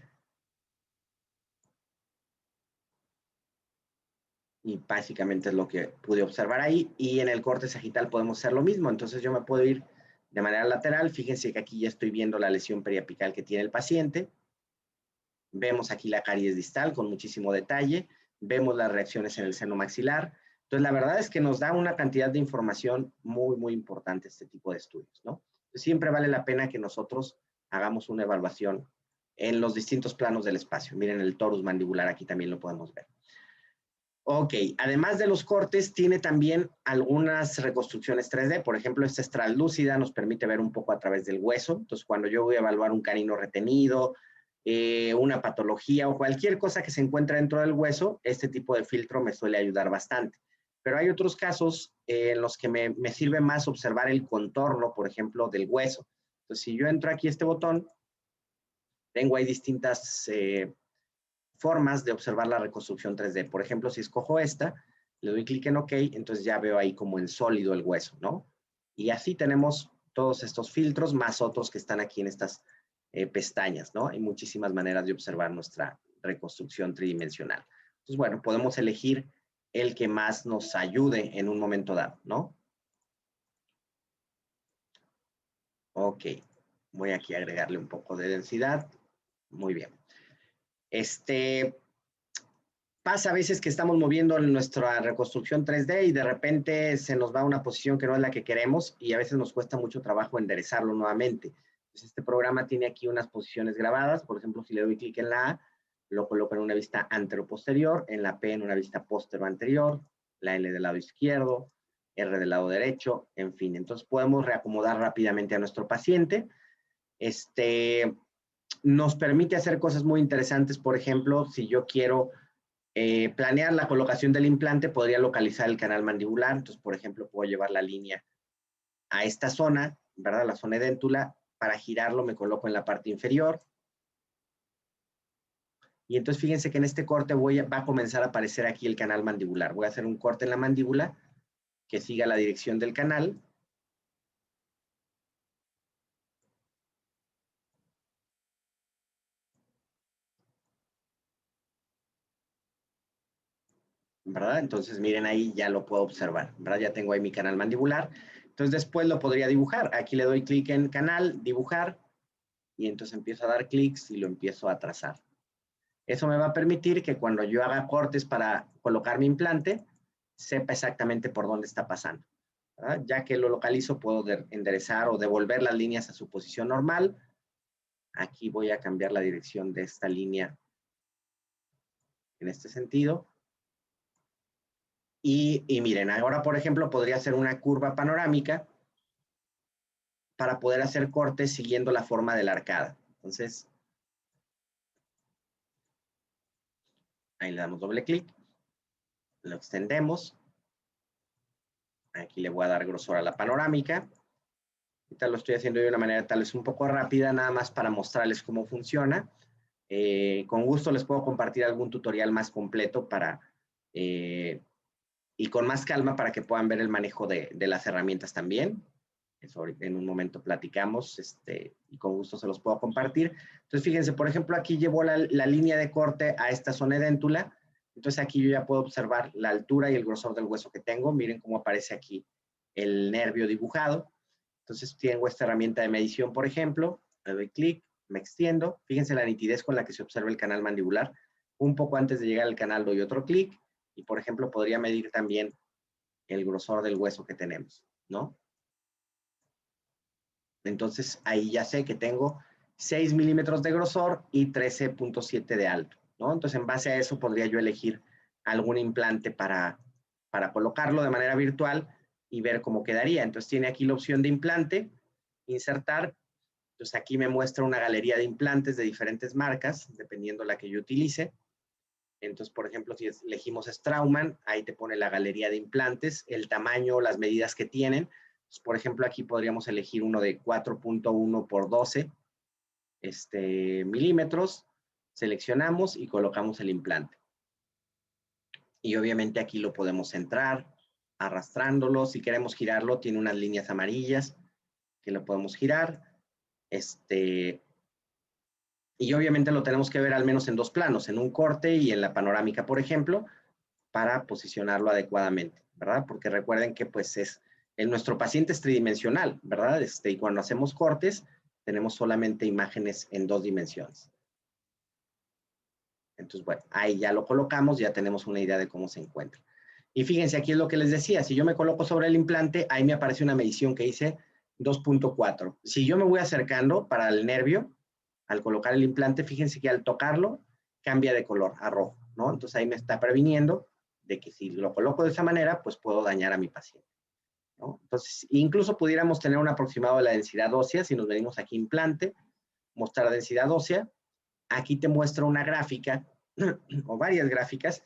Y básicamente es lo que pude observar ahí. Y en el corte sagital podemos hacer lo mismo. Entonces yo me puedo ir de manera lateral. Fíjense que aquí ya estoy viendo la lesión periapical que tiene el paciente. Vemos aquí la caries distal con muchísimo detalle. Vemos las reacciones en el seno maxilar. Entonces, la verdad es que nos da una cantidad de información muy, muy importante este tipo de estudios, ¿no? Entonces, siempre vale la pena que nosotros hagamos una evaluación en los distintos planos del espacio. Miren el torus mandibular, aquí también lo podemos ver. Ok, además de los cortes, tiene también algunas reconstrucciones 3D. Por ejemplo, esta es translúcida, nos permite ver un poco a través del hueso. Entonces, cuando yo voy a evaluar un canino retenido, una patología o cualquier cosa que se encuentra dentro del hueso, este tipo de filtro me suele ayudar bastante. Pero hay otros casos en los que me sirve más observar el contorno, por ejemplo, del hueso. Entonces, si yo entro aquí a este botón, tengo ahí distintas formas de observar la reconstrucción 3D. Por ejemplo, si escojo esta, le doy clic en OK, entonces ya veo ahí como en sólido el hueso, ¿no? Y así tenemos todos estos filtros, más otros que están aquí en estas pestañas, ¿no? Hay muchísimas maneras de observar nuestra reconstrucción tridimensional. Entonces, bueno, podemos elegir el que más nos ayude en un momento dado, ¿no? Ok, voy aquí a agregarle un poco de densidad. Muy bien. Pasa a veces que estamos moviendo nuestra reconstrucción 3D y de repente se nos va a una posición que no es la que queremos y a veces nos cuesta mucho trabajo enderezarlo nuevamente. Entonces, este programa tiene aquí unas posiciones grabadas. Por ejemplo, si le doy clic en la A, lo coloco en una vista antero-posterior, en la P en una vista postero-anterior, la L del lado izquierdo, R del lado derecho, en fin. Entonces podemos reacomodar rápidamente a nuestro paciente. Nos permite hacer cosas muy interesantes. Por ejemplo, si yo quiero planear la colocación del implante, podría localizar el canal mandibular. Entonces, por ejemplo, puedo llevar la línea a esta zona, ¿verdad? La zona edéntula. Para girarlo me coloco en la parte inferior. Y entonces fíjense que en este corte va a comenzar a aparecer aquí el canal mandibular. Voy a hacer un corte en la mandíbula que siga la dirección del canal. ¿Verdad? Entonces miren ahí, ya lo puedo observar, ¿verdad? Ya tengo ahí mi canal mandibular. Entonces después lo podría dibujar. Aquí le doy clic en canal, dibujar, y entonces empiezo a dar clics y lo empiezo a trazar. Eso me va a permitir que cuando yo haga cortes para colocar mi implante, sepa exactamente por dónde está pasando, ¿verdad? Ya que lo localizo, puedo enderezar o devolver las líneas a su posición normal. Aquí voy a cambiar la dirección de esta línea en este sentido. Y miren, ahora, por ejemplo, podría hacer una curva panorámica para poder hacer cortes siguiendo la forma de la arcada. Entonces, ahí le damos doble clic, lo extendemos. Aquí le voy a dar grosor a la panorámica. Ahorita lo estoy haciendo de una manera tal vez un poco rápida, nada más para mostrarles cómo funciona. Con gusto les puedo compartir algún tutorial más completo y con más calma para que puedan ver el manejo de las herramientas también. Eso en un momento platicamos y con gusto se los puedo compartir. Entonces, fíjense, por ejemplo, aquí llevo la línea de corte a esta zona edéntula. Entonces, aquí yo ya puedo observar la altura y el grosor del hueso que tengo. Miren cómo aparece aquí el nervio dibujado. Entonces, tengo esta herramienta de medición, por ejemplo. Le doy clic, me extiendo. Fíjense la nitidez con la que se observa el canal mandibular. Un poco antes de llegar al canal doy otro clic y, por ejemplo, podría medir también el grosor del hueso que tenemos, ¿no? Entonces, ahí ya sé que tengo 6 milímetros de grosor y 13.7 de alto, ¿no? Entonces, en base a eso, podría yo elegir algún implante para colocarlo de manera virtual y ver cómo quedaría. Entonces, tiene aquí la opción de implante, insertar. Entonces, aquí me muestra una galería de implantes de diferentes marcas, dependiendo la que yo utilice. Entonces, por ejemplo, si elegimos Straumann, ahí te pone la galería de implantes, el tamaño, las medidas que tienen. Entonces, por ejemplo, aquí podríamos elegir uno de 4.1 por 12 milímetros. Seleccionamos y colocamos el implante. Y obviamente aquí lo podemos centrar, arrastrándolo. Si queremos girarlo, tiene unas líneas amarillas que lo podemos girar. Y obviamente lo tenemos que ver al menos en dos planos, en un corte y en la panorámica, por ejemplo, para posicionarlo adecuadamente, ¿verdad? Porque recuerden que pues nuestro paciente es tridimensional, ¿verdad? Y cuando hacemos cortes, tenemos solamente imágenes en dos dimensiones. Entonces, bueno, ahí ya lo colocamos, ya tenemos una idea de cómo se encuentra. Y fíjense, aquí es lo que les decía, si yo me coloco sobre el implante, ahí me aparece una medición que dice 2.4. Si yo me voy acercando para el nervio, al colocar el implante, fíjense que al tocarlo, cambia de color a rojo, ¿no? Entonces ahí me está previniendo de que si lo coloco de esa manera, pues puedo dañar a mi paciente, ¿no? Entonces, incluso pudiéramos tener un aproximado de la densidad ósea, si nos venimos aquí implante, mostrar densidad ósea, aquí te muestra una gráfica o varias gráficas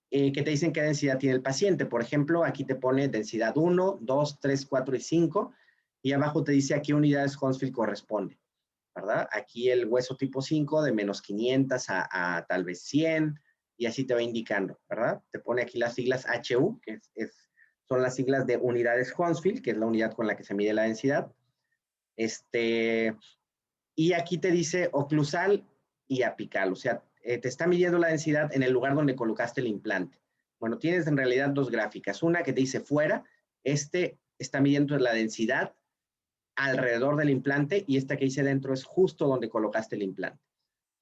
que te dicen qué densidad tiene el paciente. Por ejemplo, aquí te pone densidad 1, 2, 3, 4 y 5, y abajo te dice a qué unidades Hounsfield corresponde, ¿verdad? Aquí el hueso tipo 5 de menos 500 a tal vez 100, y así te va indicando, ¿verdad? Te pone aquí las siglas HU, que son las siglas de unidades Hounsfield, que es la unidad con la que se mide la densidad. Y aquí te dice oclusal y apical, o sea, te está midiendo la densidad en el lugar donde colocaste el implante. Bueno, tienes en realidad dos gráficas, una que te dice fuera, está midiendo la densidad alrededor del implante y esta que dice dentro es justo donde colocaste el implante,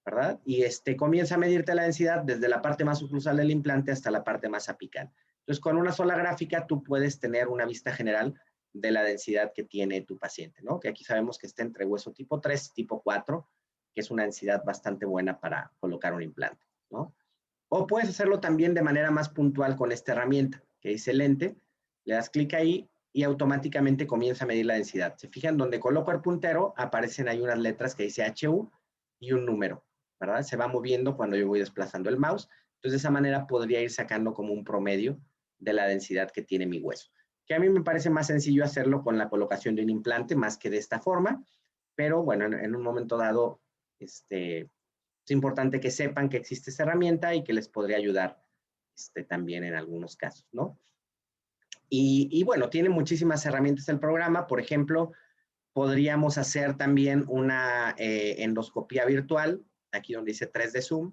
¿verdad? Y comienza a medirte la densidad desde la parte más oclusal del implante hasta la parte más apical. Entonces, con una sola gráfica tú puedes tener una vista general de la densidad que tiene tu paciente, ¿no? Que aquí sabemos que está entre hueso tipo 3 y tipo 4, que es una densidad bastante buena para colocar un implante, ¿no? O puedes hacerlo también de manera más puntual con esta herramienta, que dice lente, le das clic ahí y automáticamente comienza a medir la densidad. Se fijan, donde coloco el puntero, aparecen ahí unas letras que dice HU y un número, ¿verdad? Se va moviendo cuando yo voy desplazando el mouse. Entonces, de esa manera podría ir sacando como un promedio de la densidad que tiene mi hueso. Que a mí me parece más sencillo hacerlo con la colocación de un implante más que de esta forma, pero bueno, en un momento dado, es importante que sepan que existe esa herramienta y que les podría ayudar también en algunos casos, ¿no? Y bueno, tiene muchísimas herramientas el programa. Por ejemplo, podríamos hacer también una endoscopía virtual, aquí donde dice 3D Zoom.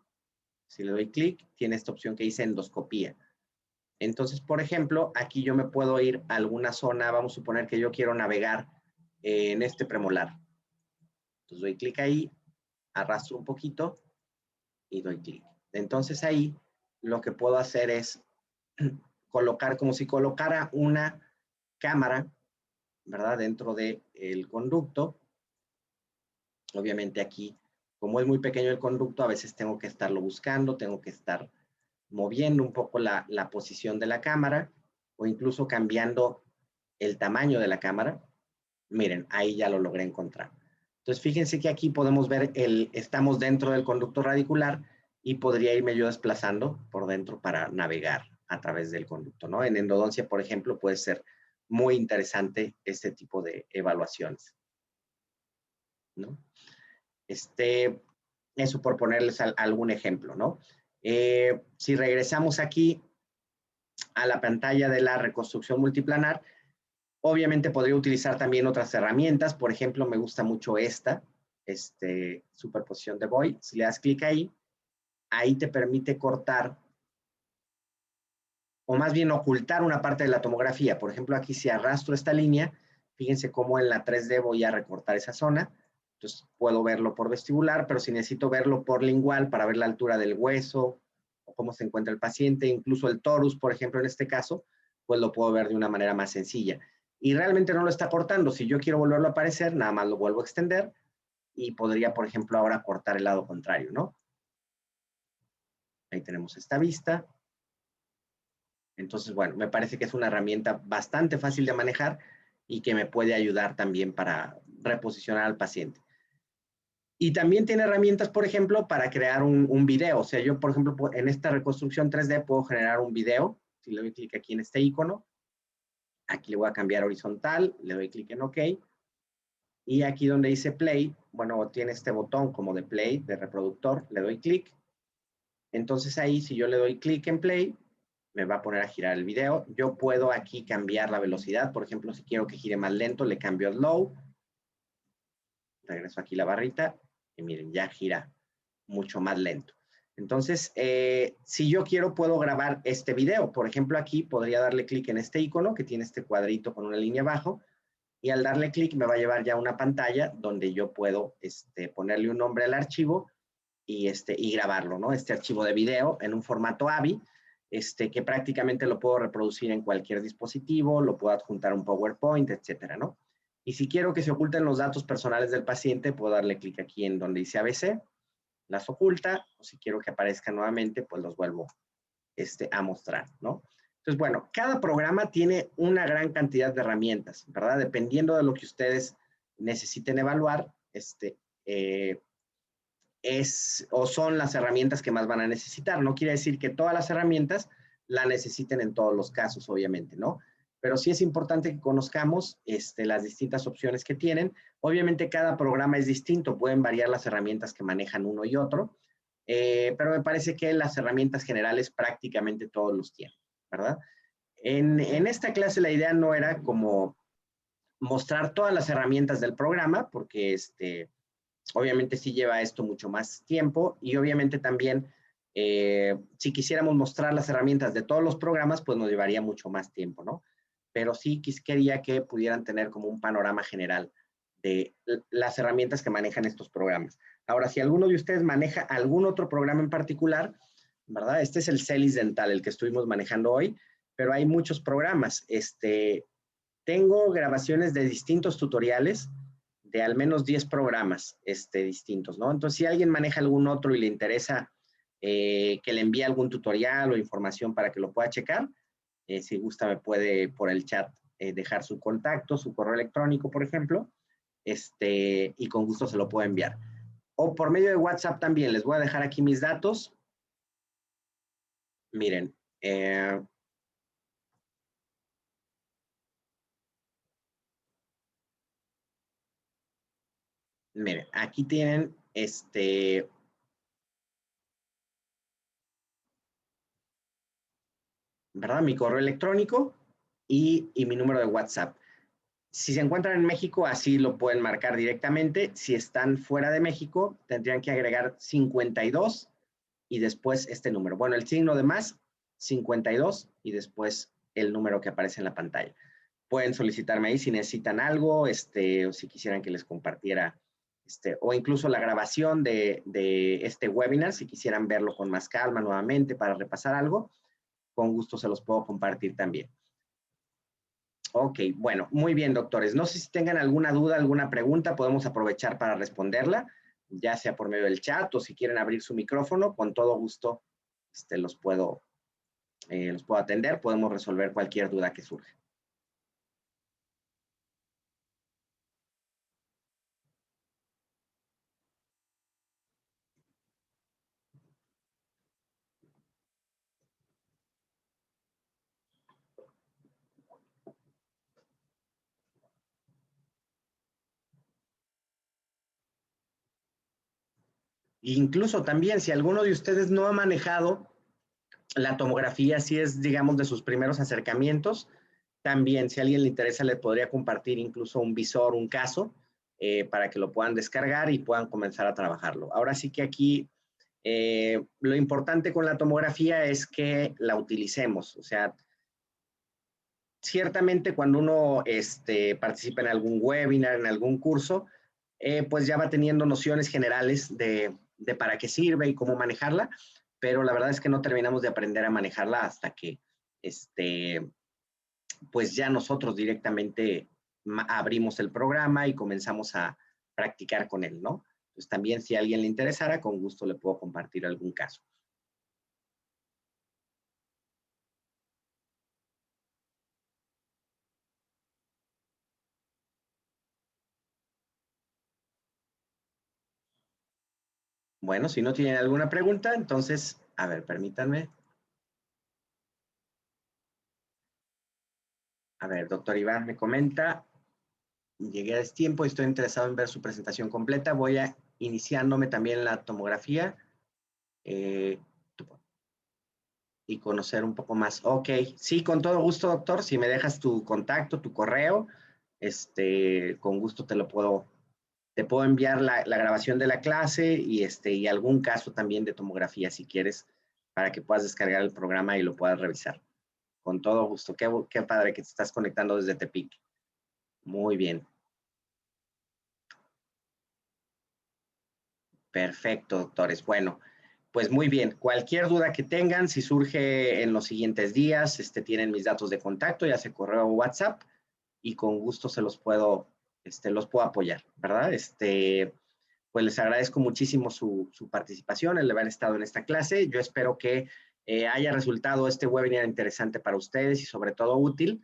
Si le doy clic, tiene esta opción que dice endoscopía. Entonces, por ejemplo, aquí yo me puedo ir a alguna zona, vamos a suponer que yo quiero navegar en este premolar. Entonces doy clic ahí, arrastro un poquito y doy clic. Entonces ahí lo que puedo hacer es colocar, como si colocara una cámara, ¿verdad? Dentro del conducto. Obviamente aquí, como es muy pequeño el conducto, a veces tengo que estarlo buscando, tengo que estar moviendo un poco la posición de la cámara o incluso cambiando el tamaño de la cámara. Miren, ahí ya lo logré encontrar. Entonces, fíjense que aquí podemos ver, estamos dentro del conducto radicular y podría irme yo desplazando por dentro para navegar a través del conducto, ¿no? En endodoncia, por ejemplo, puede ser muy interesante este tipo de evaluaciones, ¿no? Eso por ponerles algún ejemplo, ¿no? Si regresamos aquí a la pantalla de la reconstrucción multiplanar, obviamente podría utilizar también otras herramientas. Por ejemplo, me gusta mucho esta, superposición de Void. Si le das clic ahí, ahí te permite cortar o más bien ocultar una parte de la tomografía. Por ejemplo, aquí si arrastro esta línea, fíjense cómo en la 3D voy a recortar esa zona. Entonces puedo verlo por vestibular, pero si necesito verlo por lingual para ver la altura del hueso o cómo se encuentra el paciente, incluso el torus, por ejemplo, en este caso, pues lo puedo ver de una manera más sencilla. Y realmente no lo está cortando. Si yo quiero volverlo a aparecer, nada más lo vuelvo a extender y podría, por ejemplo, ahora cortar el lado contrario, ¿no? Ahí tenemos esta vista. Entonces, bueno, me parece que es una herramienta bastante fácil de manejar y que me puede ayudar también para reposicionar al paciente. Y también tiene herramientas, por ejemplo, para crear un video. O sea, yo, por ejemplo, en esta reconstrucción 3D puedo generar un video. Si le doy clic aquí en este icono, aquí le voy a cambiar horizontal, le doy clic en OK. Y aquí donde dice play, bueno, tiene este botón como de play, de reproductor, le doy clic. Entonces ahí, si yo le doy clic en play, me va a poner a girar el video. Yo puedo aquí cambiar la velocidad. Por ejemplo, si quiero que gire más lento, le cambio a slow. Regreso aquí la barrita y miren, ya gira mucho más lento. Entonces, si yo quiero, puedo grabar este video. Por ejemplo, aquí podría darle clic en este icono que tiene este cuadrito con una línea abajo y al darle clic me va a llevar ya a una pantalla donde yo puedo ponerle un nombre al archivo y grabarlo, ¿no? Este archivo de video en un formato AVI, que prácticamente lo puedo reproducir en cualquier dispositivo, lo puedo adjuntar a un PowerPoint, etcétera, ¿no? Y si quiero que se oculten los datos personales del paciente, puedo darle clic aquí en donde dice ABC, las oculta, o si quiero que aparezcan nuevamente, pues los vuelvo a mostrar, ¿no? Entonces, bueno, cada programa tiene una gran cantidad de herramientas, ¿verdad? Dependiendo de lo que ustedes necesiten evaluar, o son las herramientas que más van a necesitar. No quiere decir que todas las herramientas la necesiten en todos los casos, obviamente, ¿no? Pero sí es importante que conozcamos las distintas opciones que tienen. Obviamente cada programa es distinto, pueden variar las herramientas que manejan uno y otro, pero me parece que las herramientas generales prácticamente todos los tienen, ¿verdad? En esta clase la idea no era como mostrar todas las herramientas del programa, porque obviamente sí lleva esto mucho más tiempo y obviamente también si quisiéramos mostrar las herramientas de todos los programas, pues nos llevaría mucho más tiempo, ¿no? Pero sí quería que pudieran tener como un panorama general de las herramientas que manejan estos programas. Ahora, si alguno de ustedes maneja algún otro programa en particular, ¿verdad? Este es el Celis Dental, el que estuvimos manejando hoy, pero hay muchos programas. Tengo grabaciones de distintos tutoriales de al menos 10 programas distintos, ¿no? Entonces, si alguien maneja algún otro y le interesa que le envíe algún tutorial o información para que lo pueda checar, Si gusta, me puede por el chat dejar su contacto, su correo electrónico, por ejemplo, y con gusto se lo puedo enviar. O por medio de WhatsApp también, les voy a dejar aquí mis datos. Miren, miren, aquí tienen ¿verdad? Mi correo electrónico y mi número de WhatsApp. Si se encuentran en México, así lo pueden marcar directamente. Si están fuera de México, tendrían que agregar 52 y después este número. Bueno, el signo de más, 52 y después el número que aparece en la pantalla. Pueden solicitarme ahí si necesitan algo, o si quisieran que les compartiera, o incluso la grabación de este webinar, si quisieran verlo con más calma nuevamente para repasar algo, con gusto se los puedo compartir también. Ok, bueno, muy bien, doctores. No sé si tengan alguna duda, alguna pregunta, podemos aprovechar para responderla, ya sea por medio del chat o si quieren abrir su micrófono, con todo gusto los puedo atender, podemos resolver cualquier duda que surja. Incluso también, si alguno de ustedes no ha manejado la tomografía, si es, digamos, de sus primeros acercamientos, también, si a alguien le interesa, le podría compartir incluso un visor, un caso, para que lo puedan descargar y puedan comenzar a trabajarlo. Ahora sí que aquí lo importante con la tomografía es que la utilicemos. O sea, ciertamente cuando uno participa en algún webinar, en algún curso, pues ya va teniendo nociones generales de para qué sirve y cómo manejarla, pero la verdad es que no terminamos de aprender a manejarla hasta que pues ya nosotros directamente abrimos el programa y comenzamos a practicar con él, ¿no? Pues también si a alguien le interesara, con gusto le puedo compartir algún caso. Bueno, si no tienen alguna pregunta, entonces, a ver, permítanme. A ver, doctor Iván me comenta, llegué a destiempo y estoy interesado en ver su presentación completa. Voy a iniciándome también la tomografía eh, y conocer un poco más. Ok, sí, con todo gusto, doctor. Si me dejas tu contacto, tu correo, con gusto te puedo enviar la grabación de la clase y algún caso también de tomografía, si quieres, para que puedas descargar el programa y lo puedas revisar. Con todo gusto. Qué padre que te estás conectando desde Tepic. Muy bien. Perfecto, doctores. Bueno, pues muy bien. Cualquier duda que tengan, si surge en los siguientes días, tienen mis datos de contacto, ya sea correo o WhatsApp, y con gusto se los puedo apoyar, ¿verdad? Pues les agradezco muchísimo su participación, el haber estado en esta clase. Yo espero que haya resultado este webinar interesante para ustedes y sobre todo útil.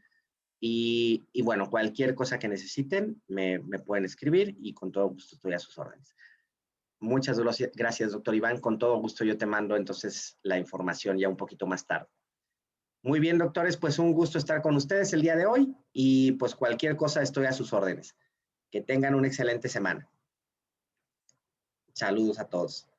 Y bueno, cualquier cosa que necesiten, me pueden escribir y con todo gusto estoy a sus órdenes. Muchas gracias, doctor Iván. Con todo gusto yo te mando entonces la información ya un poquito más tarde. Muy bien, doctores, pues un gusto estar con ustedes el día de hoy y pues cualquier cosa estoy a sus órdenes. Que tengan una excelente semana. Saludos a todos.